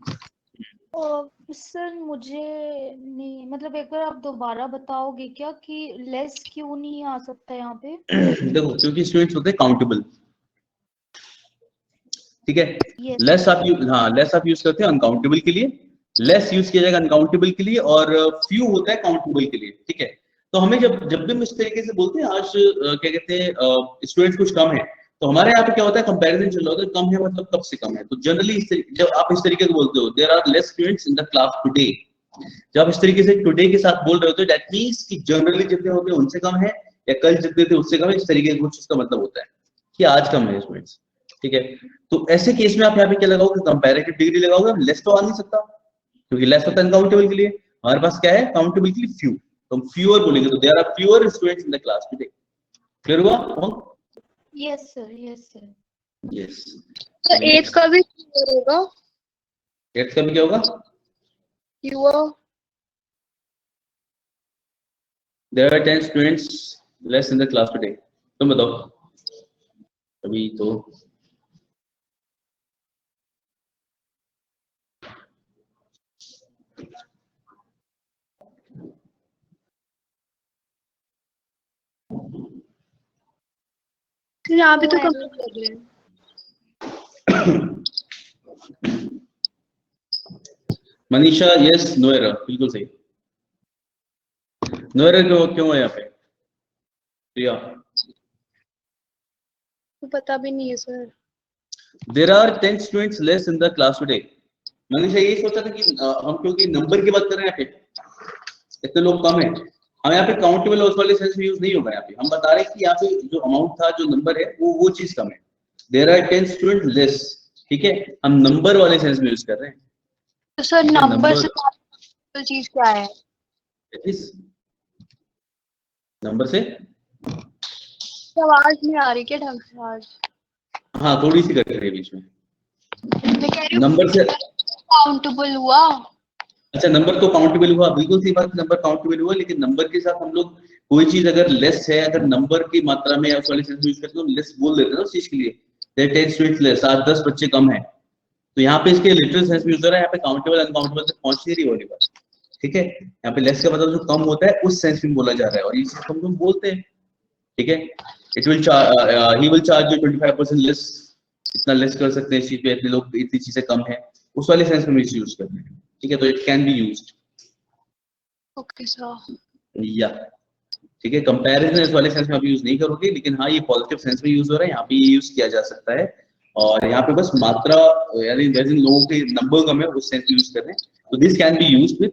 सर मुझे नहीं, मतलब एक बार आप दोबारा बताओगे क्या कि लेस क्यों नहीं आ सकता यहाँ पे? देखो, क्योंकि स्टूडेंट्स होते हैं काउंटेबल। ठीक है, Yes. लेस आप लेस आप यूज करते हैं अनकाउंटेबल के लिए, लेस यूज किया जाएगा अनकाउंटेबल के लिए, और फ्यू होता है काउंटेबल के लिए। ठीक है, तो हमें जब भी हम इस तरीके से बोलते हैं आज क्या कहते हैं स्टूडेंट्स कुछ कम है, तो हमारे यहाँ पे क्या होता है? कंपैरिजन चल रहा होता है, कम है मतलब कब से कम है। तो जनरली जब आप इस तरीके से बोलते हो there are less students in the class today, जब आप इस तरीके से टुडे के साथ बोल रहे होते हो, दैट मींस कि जनरली जितने होते हैं उनसे कम है, या कल जितने थे उससे कम है। इस तरीके से कुछ इसका मतलब होता है कि आज कम है स्टूडेंट्स। ठीक है, तो ऐसे केस में आप यहाँ पे क्या लगाओगे? कंपैरेटिव डिग्री लगाओगे। लेस तो आ नहीं सकता क्योंकि लेस होता है अनकाउंटेबल के लिए। हमारे पास क्या है? काउंटेबल के लिए फ्यू, तो हम फ्यूअर बोलेंगे। तो there are fewer students in the class today. Clear हुआ? Yes sir, yes sir. Yes. तो 8 का भी फ्यूअर होगा? 8 का भी क्या होगा? Fewer. There are 10 students less in the class today. तुम बताओ अभी तो। यहाँ पे तो कंप्लीट कर रहे हैं। मनीषा यस, नो एरर, बिल्कुल सही। नो एरर क्यों है यहाँ पे? प्रिया, पता भी नहीं है sir. There are 10 students less in the class today. Manisha यही सोचा था कि हम क्योंकि नंबर की बात कर रहे हैं यहाँ पे, इतने लोग कम है, हम यहाँ पे काउंटेबल और उस वाले सेंस में यूज नहीं होगा। यहाँ पे हम बता रहे हैं कि यहाँ पे जो अमाउंट था, जो नंबर है, वो चीज कम है। There are 10 student less. ठीक है, हम नंबर वाले सेंस में यूज कर रहे हैं। तो सर नंबर से तो चीज क्या है? नंबर से आवाज नहीं आ रही क्या ढंग से आज? हाँ, थोड़ी सी कट रही है बीच में। मैं कह रही हूँ नंबर से काउंटेबल हुआ। अच्छा, नंबर तो काउंटेबल हुआ, बिल्कुल सही बात, नंबर काउंटेबल हुआ। लेकिन नंबर के साथ हम लोग कोई चीज अगर लेस है, अगर नंबर की मात्रा में उस वाले सेंस में यूज करते हैं तो लेस बोल देते हैं ना उस चीज के लिए। देयर 10 स्टूडेंट्स लेस, 8-10 बच्चे कम है। तो यहाँ पे इसके लिटरल सेंस में यूज हो रहा है। यहाँ पे काउंटेबल अनकाउंटेबल तक पहुंच नहीं रही वाली बात। ठीक है, यहाँ पे लेस का मतलब जो कम होता है उस सेंस में बोला जा रहा है, और ये चीज हम लोग बोलते हैं। ठीक है, it will he will charge you 25% less. इतना लेस कर सकते हैं इस चीज पे, इतने लोग, इतनी चीजें कम है, उस वाले सेंस में यूज करते हैं। ठीक है, तो it can be used. Okay sir. या ठीक है, कंपैरिजन इस वाले सेंस में आप यूज नहीं करोगे, लेकिन हाँ ये पॉजिटिव सेंस में यूज हो रहा है, यहाँ पे यूज किया जा सकता है। और यहाँ पे बस मात्रा, यानी जैसे लोगों के नंबर कम है उस सेंस में यूज कर रहे हैं। तो this can be used with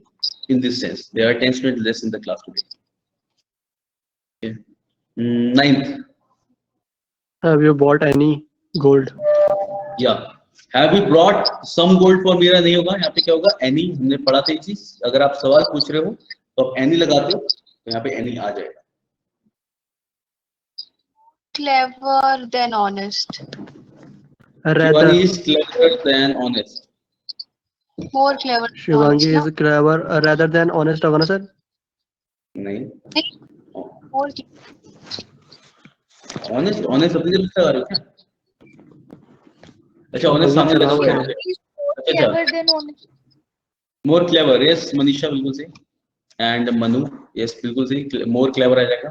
in this sense, there are 10 students less in the class today. 9th, Have you bought any gold? या have you brought some gold for Meera नहीं होगा, यहाँ पे क्या होगा? एनी। हमने पढ़ा था ये चीज, अगर आप सवाल पूछ रहे हो तो आप एनी लगाते हो, तो यहाँ पे एनी आ जाएगा। clever than honest. rather Shivani is clever than honest. More clever than Shivangi honest. is clever rather than honest होगा ना सर? नहीं, No? More honest honest अपनी जगह लगा रहे हो क्या? अच्छा, honest वही सामने चला लगा हुआ हुआ है। है। He's more अच्छा, clever than honest. more clever, yes, Manisha बिल्कुल सही। and मनु, yes, बिल्कुल सही, more clever आ जाएगा।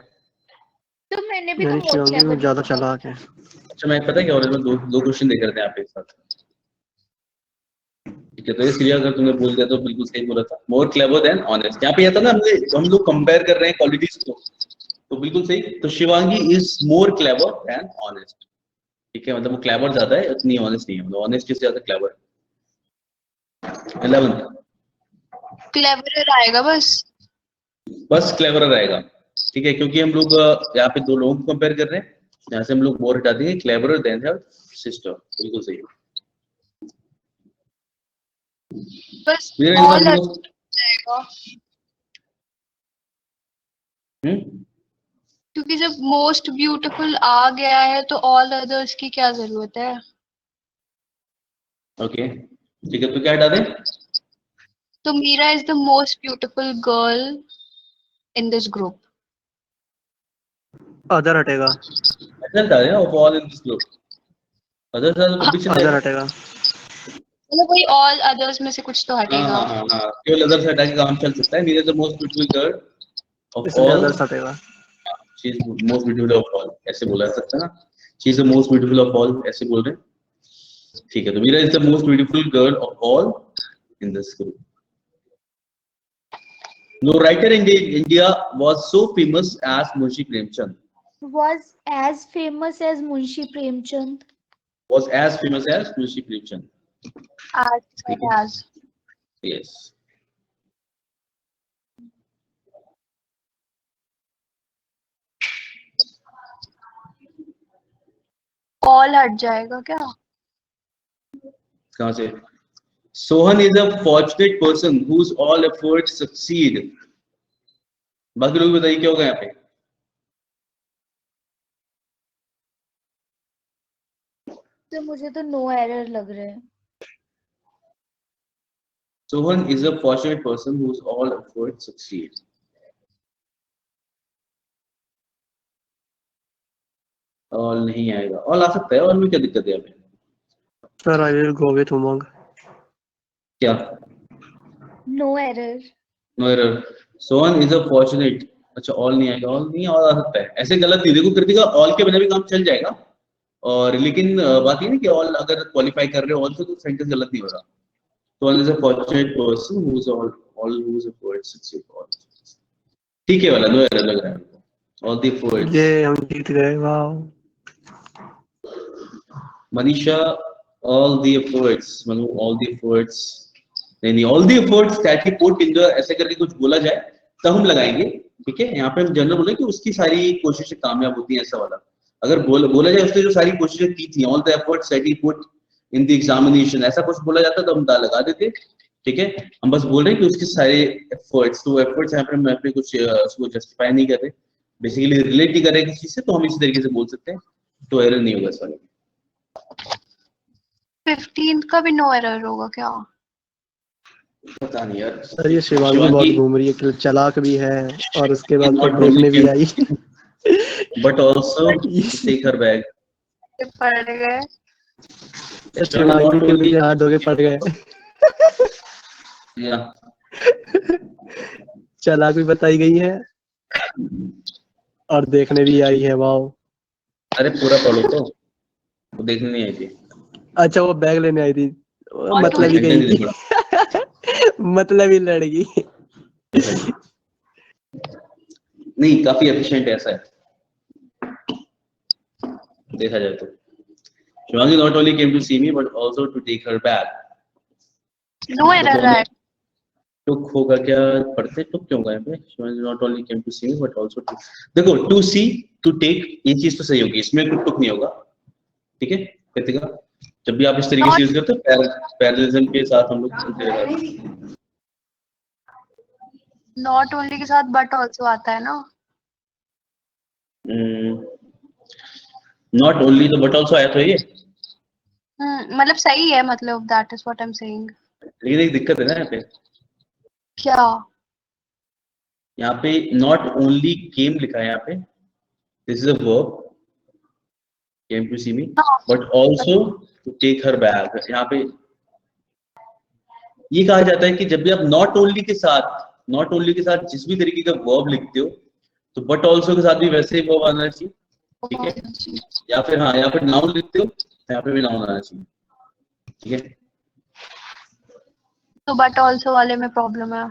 तो मैंने भी तो यानी more शिवांगी clever में ज्यादा लिखा था। चालाक है। अच्छा, मैं पता है क्या हो रहा है, दो क्वेश्चन देख रहे थे आप एक साथ। ठीक है, तो इसलिए अगर तुमने बोल दिया तो बिल्कुल सही बोला था, मोर क्लेवर देन ऑनेस्ट। यहाँ पे यह था ना, हम लोग कंपेयर कर रहे हैं क्वालिटीज को, तो बिल्कुल सही। तो Shivangi is more clever than honest. ठीक है, मतलब वो क्लेवर ज्यादा है, उतनी ऑनेस्ट नहीं है, मतलब ऑनेस्ट से ज्यादा क्लेवर है। 11 cleverer आएगा बस. बस क्लेवर रहेगा। ठीक है, क्योंकि हम लोग यहाँ पे दो लोगों को कंपेयर कर रहे हैं, यहाँ से हम लोग मोर हटा देंगे, क्लेवर देन हर सिस्टर। बिल्कुल सही। बस मेरे all हिसाब अच्छा जाएगा. से क्योंकि जब most beautiful आ गया है तो all others की क्या जरूरत है? ओके, ठीक है, तो क्या हटा दें? तो Meera is the most beautiful girl in this group. Other हटेगा। अच्छा हटा दें of all in this group. Other था तो भी चल अदर जाएगा। हटेगा। मतलब वही all others में से कुछ तो हाँ हटेगा. हाँ हाँ हाँ, केवल अदर से हटा के काम चल सकता है। Meera the most beautiful girl of इसलिए ऑल, अदर हटेगा। She is most beautiful of all, ऐसे बोला जा सकता है ना। She is the most beautiful of all, ऐसे बोल रहे हैं। ठीक है, तो Meera is the most beautiful girl of all in this group. No writer in India was so famous as Munshi Premchand. Was as famous as Munshi Premchand. Was as famous as Munshi Premchand. As. Yes. All हट जाएगा क्या? कहाँ से? Sohan is a fortunate person whose all efforts succeed. बाकी लोग बताइए क्या होगा यहाँ पे? तो मुझे तो नो एरर लग रहा है। Sohan is a fortunate person whose all efforts succeed. All नहीं आएगा, ऑल आ सकता है, ऑल में क्या दिक्कत है यहाँ पे? Sir I will go with Umang. क्या? No error. No error. Sohan is a fortunate. अच्छा, ऑल नहीं आएगा, ऑल नहीं, ऑल आ सकता है, ऐसे गलत नहीं। देखो कृतिका, ऑल के बिना भी काम चल जाएगा, और लेकिन बात ये ना कि ऑल अगर क्वालिफाई कर रहे हो ऑल से, तो सेंटेंस गलत नहीं होगा। Sohan is a fortunate person who is all who is a poet succeed all. ठीक है वाला, नो एरर लग रहा है। All the poets. ये हम जीत गए, wow. Manisha, all the efforts, Manu, all the efforts, नहीं, all the efforts that he put in the, ऐसे करके कुछ बोला जाए तब हम लगाएंगे। ठीक है, यहाँ पे हम जनरल बोले कि उसकी सारी कोशिशें कामयाब होती हैं, ऐसा वाला। अगर बोला जाए उसने जो सारी कोशिशें की थी, all the efforts that he put in the examination, ऐसा कुछ बोला जाता तो हम दा लगा देते। ठीक है, हम बस बोल रहे हैं कि उसके सारे एफर्ट्स, तो एफर्ट्स यहाँ पे हम अपने कुछ उसको जस्टिफाई नहीं कर रहे, बेसिकली रिलेट नहीं कर रहे किसी से, तो हम इसी तरीके से बोल सकते हैं, तो एरर नहीं होगा इस वाले। 15 का भी नो एरर होगा क्या? पता नहीं यार। सर ये शिवांगी बहुत घूम रही है कि चालाक भी है और उसके बाद Not देखने only भी आई। but also take her bag. पड़ गए. शिवांगी के पीछे हाथ धोके पड़ गए। Yeah. चालाक भी बताई गई है और देखने भी आई है, वाओ। अरे पूरा पढ़ो तो, वो देखने नहीं आई थी। अच्छा वो बैग लेने आई थी, मतलब ही गई थी। मतलब ही लड़की। नहीं, काफी एफिशिएंट ऐसा है देखा जाए तो। Shivangi not only came to see me but also to take her bag. No error है. टुक होगा क्या? पढ़ते टुक क्यों गए पे? Shivangi not only came to see me but also to, देखो to see to take ये चीज तो सही होगी, इसमें कोई टुक नहीं होगा। ठीक है कृतिका, जब भी आप इस तरीके से यूज करते हो पैरेललिज्म के साथ हम लोग चलते रहते। नॉट ओनली के साथ बट ऑल्सो आता है ना. नॉट ओनली तो बट ऑल्सो आया तो ये, मतलब सही है, मतलब that is what I am saying. लेकिन एक दिक्कत है ना यहाँ पे, क्या? यहाँ पे नॉट ओनली केम लिखा है यहाँ पे, this is a verb, came to see me, but also to take her bag. यहाँ पे ये कहा जाता है कि जब भी आप नॉट ओनली के साथ जिस भी तरीके का वर्ब लिखते हो, तो बट ऑल्सो के साथ भी वैसे ही वर्ब आना चाहिए, ठीक है। या फिर हाँ, यहाँ पे नाउन लिखते हो, यहाँ पे भी नाउन आना चाहिए, ठीक है। तो बट ऑल्सो वाले में प्रॉब्लम है।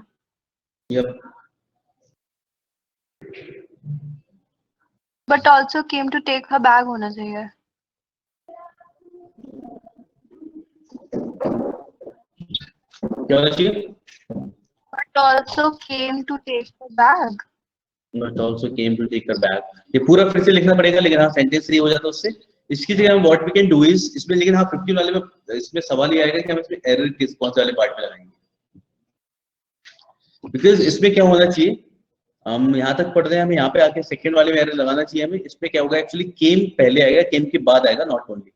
Yup, but also came to take her bag होना चाहिए। क्या होना चाहिए? But also came to take her bag. But also came to take her bag, ये पूरा फिर से लिखना पड़ेगा, लेकिन हाँ सेंटेंस सही हो जाता है उससे। इसकी जगह हम what we can do is इसमें, लेकिन हाँ 15 वाले में इसमें सवाल ये आएगा कि हम इसमें एरर किस कौन से वाले पार्ट में लगाएंगे, बिकॉज इसमें क्या होना चाहिए, हम यहाँ तक पढ़ रहे हैं, हमें यहाँ पे आके सेकंड वाले में एरर लगाना चाहिए हमें। इसमें क्या होगा, एक्चुअली केम पहले आएगा, केम के बाद आएगा नॉट ओनली।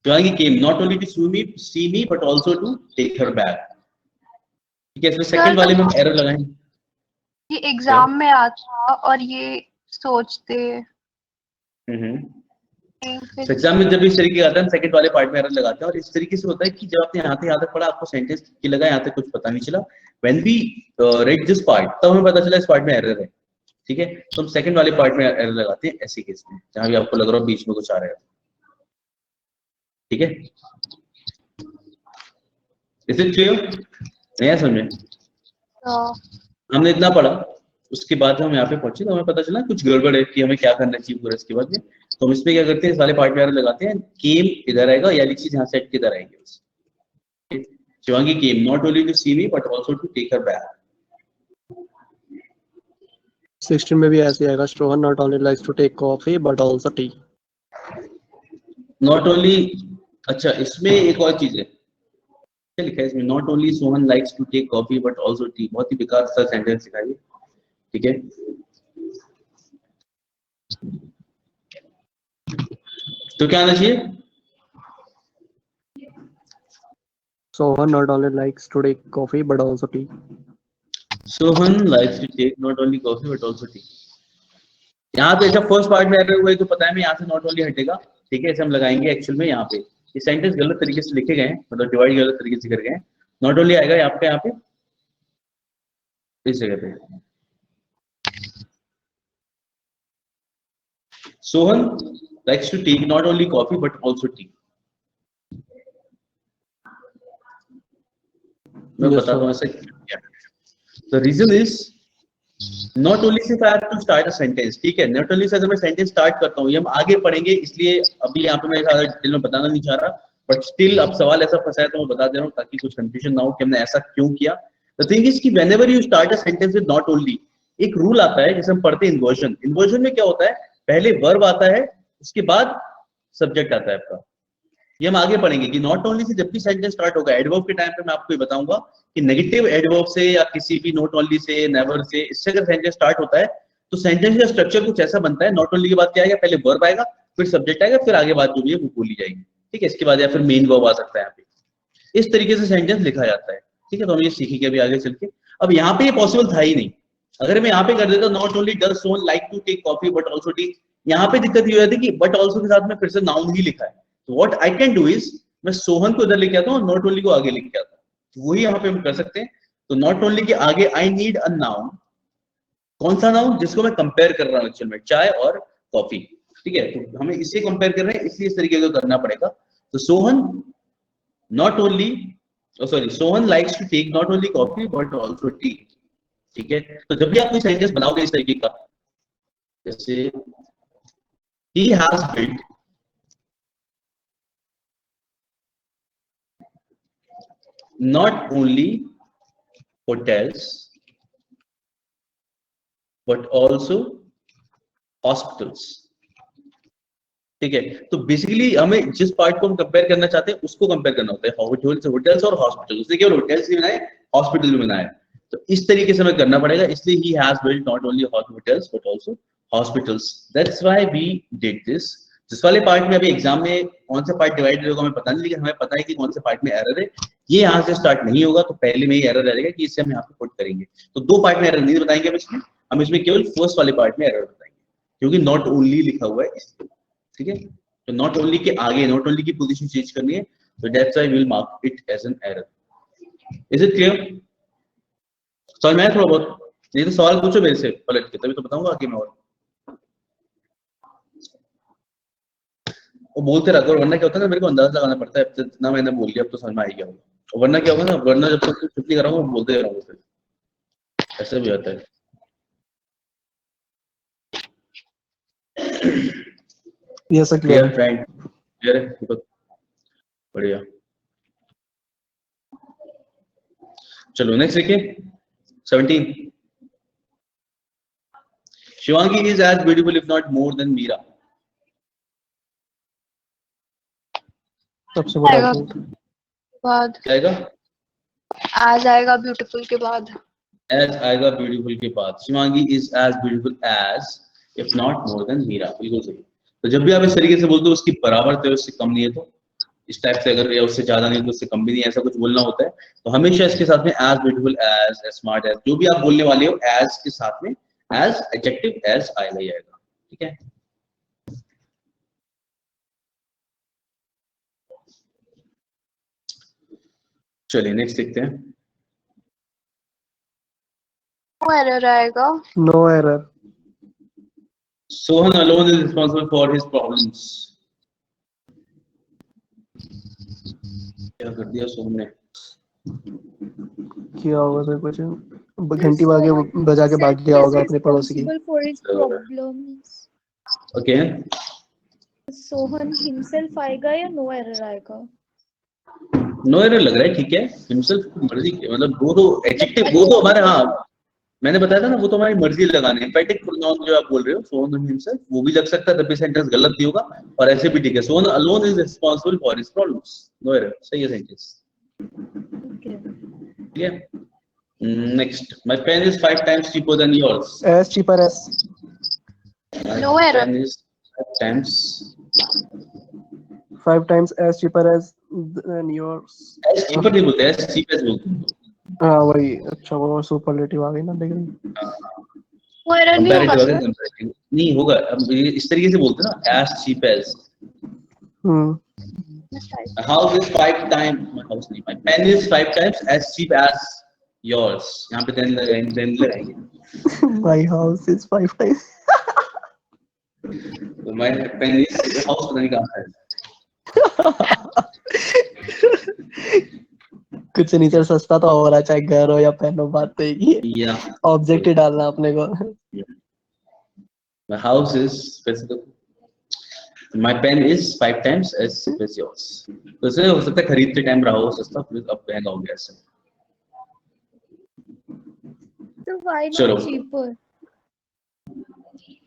तो आएगी came not only to see me but also to take her bag, ठीक है। इसमें सेकंड वाले में हम एरर लगाएंगे। ये एग्जाम में आता और ये सोचते एग्जाम में जब इस तरीके का आता है, सेकंड वाले पार्ट में एरर लगाते हैं, और इस तरीके से होता है कि जब आपने यहाँ से यहाँ तक पढ़ा, आपको सेंटेंस की लगा, यहाँ तक कुछ पता नहीं चला, when we read this part, तब हमें पता चला इस पार्ट में एरर है, ठीक है। तो हम सेकंड वाले पार्ट में एरर लगाते हैं ऐसे केस में, जहां भी आपको लग रहा हो बीच में कुछ आ रहा है, ठीक है। Is it clear? नहीं समझे? हमने इतना पढ़ा, उसके बाद हम यहाँ पे पहुंचे तो हमें पता चला कुछ गड़बड़ है कि हमें क्या करना चाहिए पूरा। इसके बाद में तो हम इसमें क्या करते हैं, इस वाले पार्ट में एरर लगाते हैं, केम इधर आएगा, या चीज यहाँ सेट किधर आएगी। Shivangi came not only to see me but also to take her bag. 16 में भी ऐसे आएगा, Sohan not only likes to take coffee but also tea. Not only, अच्छा इसमें एक और चीज है, क्या लिखा है इसमें, not only Sohan likes to take coffee but also tea. बहुत ही बेकार सा सेंटेंस लिखा है, ठीक है। तो क्या आना चाहिए, Sohan not only likes to take coffee but also tea. Sohan likes to take not only coffee but also tea. यहाँ पे जब फर्स्ट पार्ट में एरर हुआ है तो पता है, मैं यहाँ से नॉट ओनली हटेगा, ठीक है। ऐसे हम लगाएंगे, एक्चुअल में यहाँ पे ये सेंटेंस गलत तरीके से लिखे गए हैं, मतलब डिवाइड गलत तरीके से कर गए हैं। नॉट ओनली आएगा यहाँ पे इस जगह पे, Sohan likes to take not only coffee but also tea. मैं बताता हूँ ऐसे क्या। The reason is not only if I have to start a sentence, ठीक है। not only से अगर मैं सेंटेंस स्टार्ट करता हूँ, ये हम आगे पढ़ेंगे, इसलिए अभी यहाँ पे मैं ज़्यादा डिटेल में बताना नहीं चाह रहा, बट स्टिल अब सवाल ऐसा फंसा है तो मैं बता दे रहा हूँ ताकि कुछ कंफ्यूजन ना हो कि हमने ऐसा क्यों किया। The thing is कि whenever you start a sentence with not only, एक रूल आता है जिसे हम पढ़ते हैं इन्वर्जन। इन्वर्जन में क्या होता है, पहले वर्ब आता है, उसके बाद सब्जेक्ट आता है आपका। ये हम आगे पढ़ेंगे कि नॉट ओनली से जब भी सेंटेंस स्टार्ट होगा, एडवर्ब के टाइम पे मैं आपको ये बताऊंगा कि नेगेटिव एडवर्ब से या किसी भी not only say, never say, इससे अगर सेंटेंस स्टार्ट होता है तो सेंटेंस का स्ट्रक्चर कुछ ऐसा बनता है, नॉट ओनली के बाद क्या आएगा, पहले वर्ब आएगा, फिर सब्जेक्ट आएगा, फिर आगे बात जो भी है वो बोली जाएगी, ठीक है। इसके बाद या फिर मेन वर्ब आ सकता है यहाँ पे। इस तरीके से सेंटेंस लिखा जाता है, ठीक है। तो हम ये सीखेंगे अभी आगे चल के। अब यहाँ पे ये पॉसिबल था ही नहीं, अगर मैं यहाँ पे कर देता not only does Sohan like to take coffee but also tea, यहाँ पे दिक्कत ये होती है कि बट ऑल्सो के साथ में फिर से नाउन ही लिखा है। तो what I can do is, मैं सोहन को इधर लेके आता हूँ, नॉट ओनली को आगे लेके आता हूँ, वही यहाँ पे हम कर सकते हैं। तो नॉट ओनली के आगे आई नीड अ नाउन, कौन सा नाउन, जिसको मैं कंपेयर कर रहा हूँ एक्चुअल में, चाय और कॉफी, ठीक है। तो हमें इससे कंपेयर कर रहे हैं, इसलिए इस तरीके का करना पड़ेगा। तो Sohan not only, sorry, Sohan likes to take not only coffee but also tea, ठीक है। तो जब भी आप कोई सेंटेंस बनाओगे इस तरीके का, जैसे ही has built not only hotels but also hospitals, ठीक है। तो बेसिकली हमें जिस पार्ट को हम कंपेयर करना चाहते हैं उसको कंपेयर करना होता है, होटल्स और हॉस्पिटल। उसने केवल होटल्स ही बनाए, हॉस्पिटल भी बनाए, तो इस तरीके से हमें करना पड़ेगा। इसलिए he has built not only hospitals but also hospitals, that's why we did this. जिस वाले पार्ट में अभी एग्जाम में कौन सा पार्ट डिवाइडेड होगा हमें पता नहीं, लेकिन हमें पता है कि कौन से पार्ट में एरर है। ये यहाँ से स्टार्ट नहीं होगा तो पहले में ही एरर रहेगा कि इसे हम यहाँ पे पुट करेंगे। तो दो पार्ट में एरर नहीं बताएंगे हम इसमें केवल फर्स्ट वाले पार्ट में एरर बताएंगे, क्योंकि नॉट ओनली लिखा हुआ है इसमें, ठीक है। तो नॉट ओनली के आगे नॉट ओनली की पोजीशन चेंज करनी है, तो that's why we will mark it as an error. Is it clear? समझ में आया थोड़ा बहुत? नहीं तो सवाल पूछो मेरे से पलट के, तभी तो बताऊंगा आगे मैं। और वो बोलते रहते हो, वरना क्या होता है ना, मेरे को अंदाजा लगाना पड़ता है। अब जितना मैंने बोल दिया अब तो समझ में आ ही गया होगा, और वरना क्या होगा ना, वरना जब तक छुट्टी कराऊंगा बोलते रहूंगा, फिर ऐसे भी होता है। ये सब क्लियर क्लियर। फ्रेंड? क्लियर है दीपक? बढ़िया। चलो नेक्स्ट देखिए 17। Shivangi is as beautiful if not more than Meera. सबसे बड़ा आएगा झूठ। बाद, क्या आएगा? आज आएगा ब्यूटीफुल के बाद। as आएगा ब्यूटीफुल के बाद। Shivangi is as beautiful as if not more than Meera, बिल्कुल सही। तो जब भी आप इस तरीके से बोलते हो उसकी बराबर तो उससे कम नहीं है, तो इस टाइप से अगर, या उससे ज्यादा नहीं तो उससे कम भी नहीं, ऐसा कुछ बोलना होता है। तो हमेशा इसके साथ में as beautiful as smart as, जो भी आप बोलने वाले हो as के साथ में as एडजेक्टिव as आएगा ही आएगा, ठीक है। चलिए नेक्स्ट देखते हैं। वो एरर आएगा। No error. Sohan alone is responsible for his problems। क्या कर दिया सोहन ने? किया होगा सर कुछ, घंटी बजा के भाग गया होगा अपने पड़ोसी की। Responsible for his problems। Okay, Sohan himself आएगा या नो एरर आएगा? नो एरर लग रहा है, ठीक है। हिमसेल्फ मर्जी के, मतलब वो तो एडजेक्टिव, वो तो हमारे, हाँ मैंने बताया था ना, वो तो हमारी मर्जी लगानी है। एम्फैटिक प्रोनाउन जो आप बोल रहे हो, सोहन हिमसेल्फ, वो भी लग सकता है, तब भी सेंटेंस गलत नहीं होगा, और ऐसे भी ठीक है। Sohan alone is responsible for his problems, no error, सही है सेंटेंस, Okay। ठीक है। Next, my pen is 5 times cheaper than yours। As cheaper as. No error। Pen is 5 times 5 times as cheaper as than yours। As cheaper नहीं बोलते, S cheapest बोलते हैं। हाँ वही, अच्छा वो सुपरलेटिव आ गई ना, लेकिन वो एरर नहीं होगा कंपैरेटिव अगर सर। कंपैरेटिव नहीं होगा, अब ये इस तरीके से बोलते हैं ना, as cheap as. My house is 5 times, my house नहीं, my pen is 5 times as cheap as yours। यहाँ पे then लगाएंगे। My house is 5 times। तो my pen is, house पता नहीं कहाँ है। कुछ नीचे सस्ता तो हो रहा, चाहे घर हो या पेन हो, बात तो एक ही है। या ऑब्जेक्ट ही डालना अपने को। my house is, वैसे तो my pen is 5 times as cheap as yours। तो इसलिए हो सकता है खरीदते टाइम रहा हो सस्ता, फिर अब महंगा हो गया ऐसे। So why चलो। not cheaper?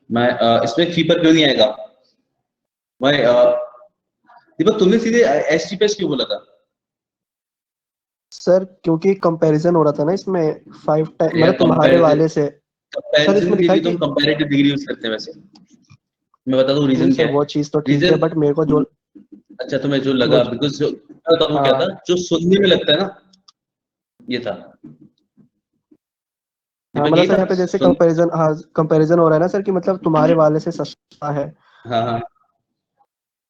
मैं इसमें चीपर क्यों नहीं आएगा? मैं दीपक तुमने सीधे एस चीप एस क्यों बोला था? सर क्योंकि कंपैरिजन हो रहा था ना इसमें 5 टाइम, मतलब तुम्हारे Comparative- वाले से। सर इसमें कंपैरिजन के लिखा है लिए तुम कि कंपैरेटिव डिग्री यूज करते हैं वैसे। मैं बता दूं नहीं रीजन क्या सर, है? वो चीज तो ठीक है, रीजन, बट मेरे को जो अच्छा तुम्हें जो लगा, बिकॉज जो मैं बता दूं क्या था, जो सुनने में लगता है ना, ये था। हाँ दीपक मतलब यही सर था यहाँ पे जैसे सुन, कंपैरिजन हो रहा है ना सर, कि मतलब तुम्हारे वाले से सस्ता है, हाँ हाँ,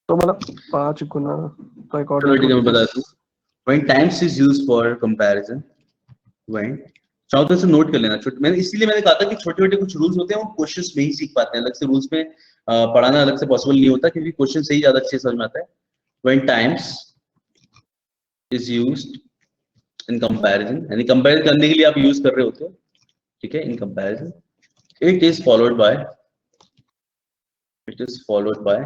तो मतलब 5 गुना, तो चलो अकॉर्डिंग ठीक है मैं टू बता दूं। When times is used for comparison, when, चाहो तो इसे नोट कर लेना। मैंने इसीलिए मैंने कहा था कि छोटे छोटे कुछ रूल्स होते हैं, वो क्वेश्चंस में ही सीख पाते हैं, अलग से रूल्स में पढ़ाना अलग से पॉसिबल नहीं होता, क्योंकि क्वेश्चन से ही ज्यादा अच्छे समझ में आता है। When times is used in comparison, यानी कंपेयर करने के लिए आप यूज कर रहे होते हो, ठीक है। In comparison it is followed by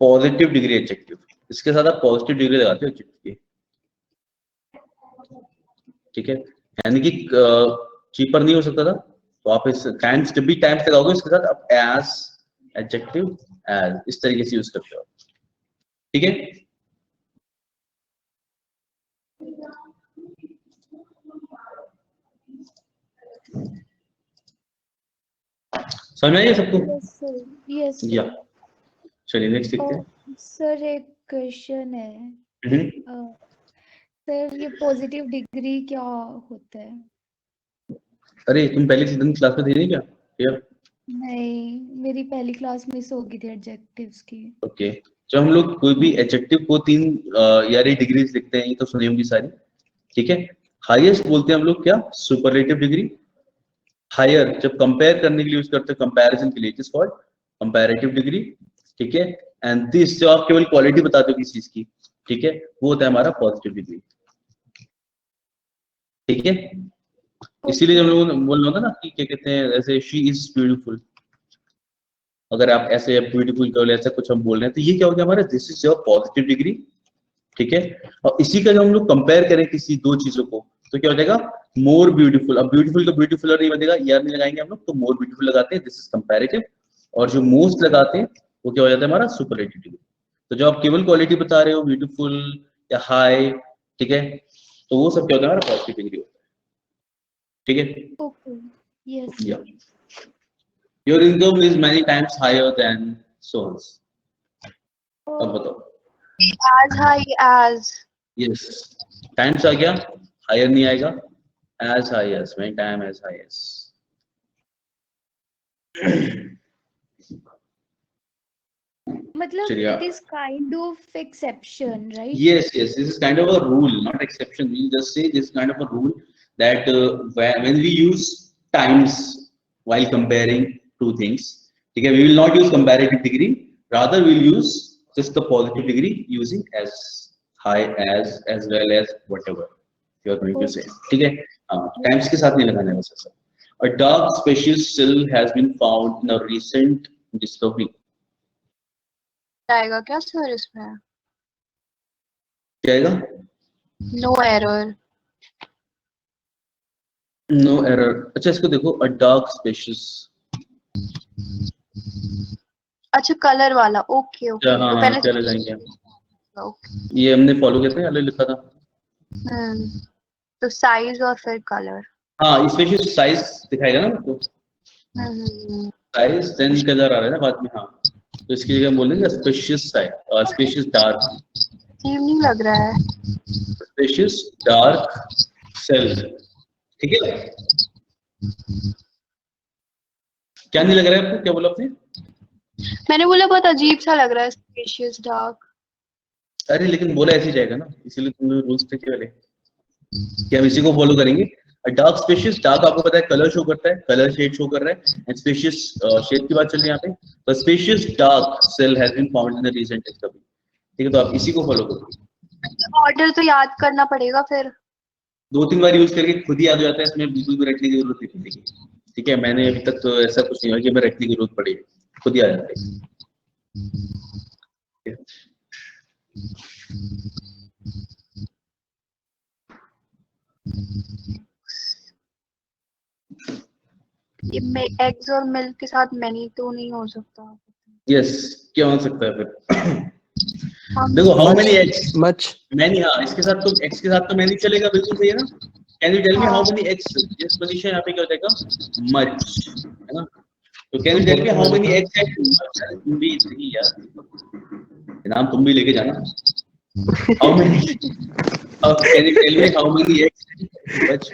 positive degree adjective. इसके साथ आप पॉजिटिव डिग्री लगाते हो एडजेक्टिव की, ठीक है। यानी कि चीपर नहीं हो सकता था, तो आप इस टाइम्स, जब भी टाइम्स लगाओगे इसके साथ आप एज एडजेक्टिव एज इस तरीके से यूज करते हो, ठीक है। समझ में आई सबको? यस सर, यस या चलिए नेक्स्ट देखते हैं। सर एक क्वेश्चन है हम्म, सर, ये पॉजिटिव डिग्री क्या होता है? अरे तुम पहले सीजन क्लास में थे नहीं क्या? या नहीं, मेरी पहली क्लास मिस हो गई थी एडजेक्टिव्स की। ओके, जब हम लोग कोई भी एडजेक्टिव को 3 या डिग्रीज लिखते हैं, ये तो सुनी होंगी सारी, ठीक है। हाईएस्ट बोलते हैं हम लोग क्या? Superlative degree. हायर जब कंपेयर करने के लिए यूज करते हैं, कंपैरिजन के लिए, it is called comparative degree, ठीक है। एंड दिस जो आप केवल क्वालिटी बताते हो किसी चीज की, ठीक है, वो होता है हमारा पॉजिटिव डिग्री, ठीक है। इसीलिए हम लोगों ने बोल रहा था ना कि क्या कहते हैं, ऐसे शी इज ब्यूटीफुल, अगर आप ऐसे ब्यूटीफुल केवल ऐसा कुछ हम बोल रहे हैं तो ये क्या हो गया हमारा? This is your positive degree, ठीक है। और इसी का जब हम लोग कंपेयर करें किसी दो चीजों को तो क्या हो जाएगा? More beautiful. अब ब्यूटीफुल का ब्यूटीफुल नहीं बनेगा, यार नहीं लगाएंगे हम लोग, तो मोर ब्यूटीफुल लगाते हैं, दिस इज कंपैरेटिव। और जो मोस्ट लगाते हैं वो क्या हो जाता है हमारा? Superlative degree. तो जब आप केवल क्वालिटी बता रहे हो, ब्यूटीफुल या हाई, ठीक है, तो वो सब क्या होता है हमारा? पॉजिटिव डिग्री होता है, ठीक है। Okay, yes yeah your income is many times higher than so. अब बताओ। As high as. Yes, times आ गया, हायर नहीं आएगा। as high as, when time as high as. मतलब चलिए। it is kind of exception, right? Yes, yes, this is kind of a rule, not exception. We just say this kind of a rule that when we use times while comparing two things, okay, we will not use comparative degree, rather we will use just the positive degree using as high as well as whatever you are going to say, ठीक है। times के साथ नहीं लगाना है बस ऐसा। A dark species cell has been found in a recent discovery. आएगा क्या सर इसमें? क्या आएगा? No error. No error. अच्छा इसको देखो, अ डार्क स्पेशियस। अच्छा कलर वाला, ओके ओके। हाँ तो हाँ, पहले क्या लगाएंगे हम? ओके। ये हमने फॉलो किया था, अलग लिखा था। तो साइज और फिर कलर। हाँ, स्पेशियस साइज दिखाएगा ना आपको, साइज 10 का आ रहा है ना बाद में। हाँ, तो इसकी जगह हम बोलेंगे spacious size, spacious dark, same नहीं लग रहा है। स्पेशियस डार्क सेल, ठीक है। क्या नहीं लग रहा है आपको? क्या बोला आपने? मैंने बोला बहुत अजीब सा लग रहा है स्पेशियस डार्क। अरे लेकिन बोला ऐसे ही जाएगा ना, इसीलिए तुमने रूल्स थे वाले कि हम इसी को फॉलो करेंगे। डार्क स्पेशियस, डार्क आपको पता है कलर शो करता है, कलर शेड शो कर रहा है, एंड स्पेशियस शेड की बात चल रही है यहाँ पे। तो spacious dark cell has been found in the recent discovery, ठीक है। तो आप इसी को फॉलो करो। ऑर्डर तो याद करना पड़ेगा फिर। 2-3 बार यूज करके खुद ही याद हो जाता है, इसमें बिल्कुल भी रटने की जरूरत नहीं पड़ेगी, ठीक है। मैंने अभी तक तो ऐसा कुछ नहीं हुआ कि मैं रटने की जरूरत पड़ी, खुद ही आ जाता है। ये एग्स और मिल्क के साथ मैनी तो नहीं हो सकता। यस, क्या हो सकता है फिर? देखो, how many eggs, much. Many, हाँ इसके साथ तो एक्स के साथ तो मैनी चलेगा, बिल्कुल सही है ना। Can you tell me how many x? इस पोजीशन यहाँ पे क्या हो जाएगा? मच, है ना। तो can you tell me how many x at much? तुम भी नहीं यार, नाम तुम भी लेके जाना। How many, can you tell me how many x much?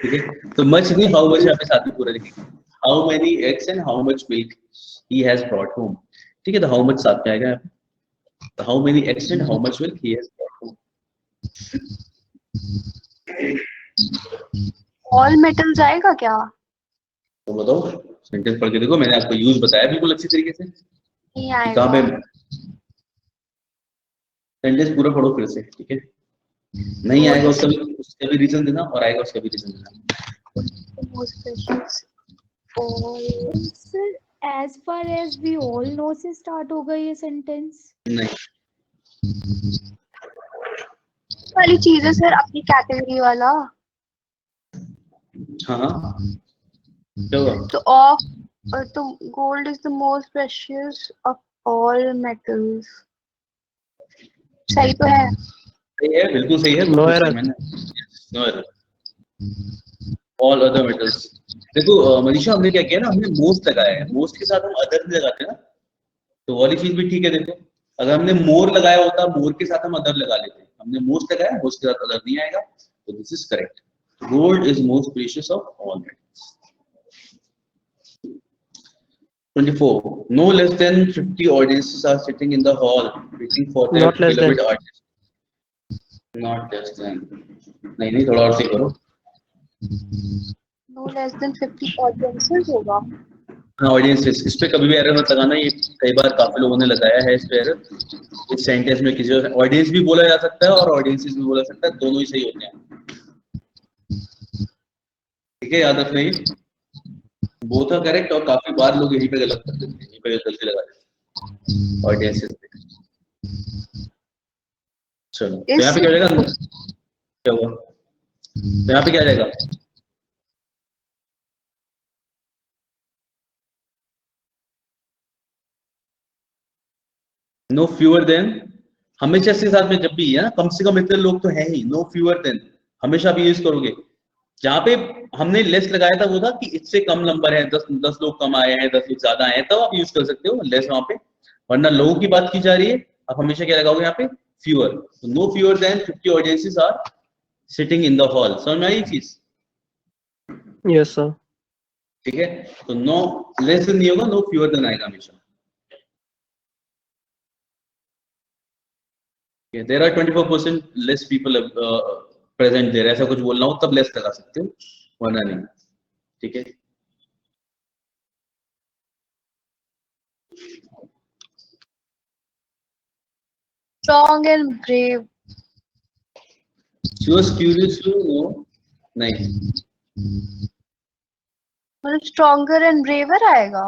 ठीक है, तो मच नहीं, हाउ मच यहाँ पे साथ में पूरा लिखेंगे। How many eggs and how much milk he has brought home, ठीक है। तो हाउ मच साथ में आएगा, तो how many eggs and how much milk he has brought home. All metals आएगा क्या? तो बताओ, सेंटेंस पढ़ के देखो, मैंने आपको यूज बताया बिल्कुल अच्छी तरीके से। नहीं कहाँ पे? आएगा। सेंटेंस पूरा पढ़ो फिर से, ठीक है। नहीं आएगा उसका भी रीजन देना, और आएगा उसका भी रीजन देना। Sir as far as we all know से स्टार्ट होगा ये सेंटेंस? नहीं, वाली चीज है सर, अपनी कैटेगरी वाला। हाँ हाँ, क्या हुआ? तो ऑफ, तो gold is the most precious of all metals. सही तो है? सही है, बिल्कुल सही है। No error. No error. All other metals. देखो मनीषा, हमने क्या किया ना, हमने मोस्ट लगाया है, मोस्ट के साथ हम अदर नहीं लगाते ना, तो वाली चीज भी ठीक है। देखो अगर हमने मोर लगाया होता, मोर के साथ हम अदर लगा लेते, हमने मोस्ट लगाया, मोस्ट के साथ अदर नहीं आएगा, तो this is correct. Gold is most precious of all metals. 24. No less than 50 audiences are sitting in the hall waiting for their Not less than. beloved artist. Not less than. नहीं, थोड़ा और सही करो। No less than 50 audiences होगा। हाँ, audiences, इस पे कभी भी एरर मत लगाना, ये कई बार काफी लोगों ने लगाया है इस पे एरर। इस सेंटेंस में किसी ऑडियंस भी बोला जा सकता है और ऑडियंसेस भी बोला सकता है, दोनों ही सही होते हैं। ठीक है, याद रखना ये बोथ आर करेक्ट, और काफी बार लोग यहीं पे गलत कर देते हैं, यहीं पे गलती लगा देते हैं ऑडियंसेस पे। चलो तो यहाँ पे क्या हो जाएगा, क्या हुआ, तो यहाँ पे क्या आ जाएगा, नो फ्यूअर देन। हमेशा इसके साथ में जब भी है ना, कम से कम इतने लोग तो हैं ही, नो फ्यूअर देन हमेशा भी यूज करोगे। जहाँ पे हमने लेस लगाया था वो था कि इससे कम नंबर है, 10 लोग कम आए हैं, 10 लोग ज्यादा आए हैं, तब आप यूज कर सकते हो लेस वहां पे, वरना लोगों की बात की जा रही है, आप हमेशा क्या लगाओगे यहाँ पे, fewer. No fewer than 50 audiences are sitting in the hall. समझ में आई चीज? Yes sir. ठीक है, तो नो लेस देन नहीं होगा, नो फ्यूअर देन आएगा हमेशा। There are 24% less people present there, ऐसा कुछ बोलना हो तब लेस लगा सकते हो, वरना नहीं। ठीक है, Strong and brave। she was curious to know, नहीं, मतलब stronger and braver आएगा।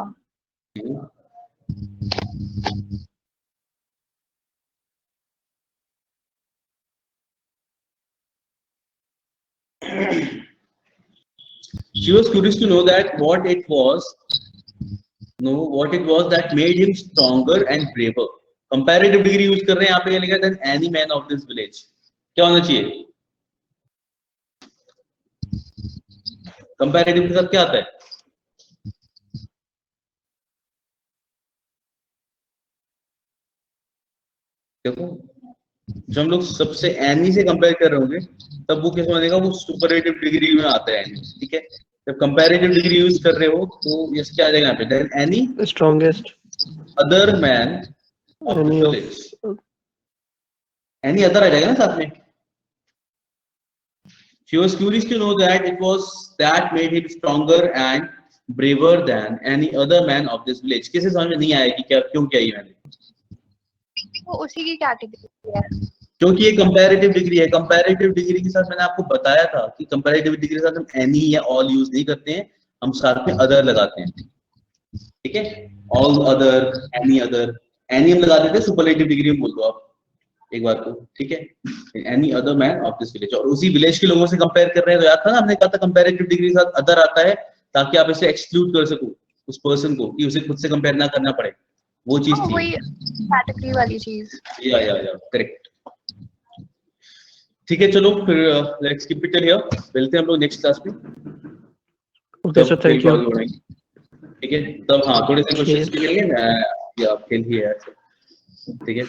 she was curious to know that what it was that made him stronger and braver। Comparative degree use कर रहे हैं यहाँ पे, लिखा है any man of this village, क्या होना चाहिए, कंपैरेटिव के साथ क्या आता है, देखो जब हम लोग सबसे एनी से कंपेयर कर रहे होंगे तब वो कैसे बनेगा, वो सुपरलेटिव डिग्री में आता है। ठीक है, जब कंपैरेटिव डिग्री यूज कर रहे हो तो ये क्या आ जाएगा यहाँ पे, then any strongest other man of the village, any other आ जाएगा ना साथ में। She was curious to know that it was that made him stronger and braver than any other man of this village। किसे समझ में नहीं आया कि क्या क्यों किया ये मैंने, वो उसी की कैटेगरी है, क्योंकि ये कंपैरेटिव डिग्री है। कंपैरेटिव डिग्री के साथ मैंने आपको बताया था कि कंपैरेटिव डिग्री के साथ हम एनी या ऑल यूज नहीं करते हैं, हम साथ में अदर लगाते हैं। ठीक है, all other, any other, any हम लगा देते हैं, सुपरलेटिव डिग्री में बोल दो आप एक बार को। ठीक है, any other man of this village, और उसी विलेज के लोगों से कंपेयर कर रहे हैं, तो याद था ना हमने कहा था कंपैरेटिव डिग्री के साथ अदर आता है ताकि आप इसे एक्सक्लूड कर सको उस पर्सन को, कि उसे खुद से कंपेयर ना करना पड़े, वो चीज थी, वही कैटेगरी वाली चीज। या करेक्ट। ठीक है, चलो फिर लेट्स कीप इट हियर, मिलते हैं हम लोग नेक्स्ट क्लास में। Okay sir, thank you. ठीक है, तब हाँ थोड़े से क्वेश्चंस भी लेंगे या खेल ही है। ठीक है,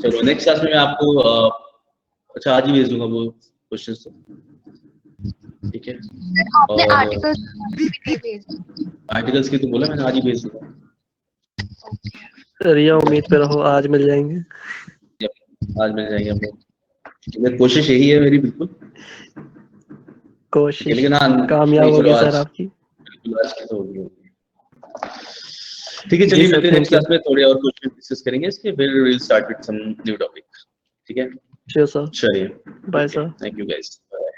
चलो नेक्स्ट क्लास में मैं आपको अच्छा आज ही भेज दूंगा वो क्वेश्चंस। ठीक है, आपने और आर्टिकल्स की तो बोला मैंने, आज ही भेज दूंगा। रिया उम्मीद पे रहो, आज मिल जाएंगे। आज मिल जाएंगे हम लोग, कोशिश यही है मेरी, बिल्कुल कोशिश, लेकिन हाँ कामयाब होगी सर आपकी। बिल्कुल आज की तो होगी। ठीक है, चलिए मिलते हैं नेक्स्ट क्लास में, थोड़े और क्वेश्चन डिस्कस करेंगे इसके, फिर we will start with some new topic. ठीक है, श्योर सर, चलिए, bye sir. Thank you guys, bye.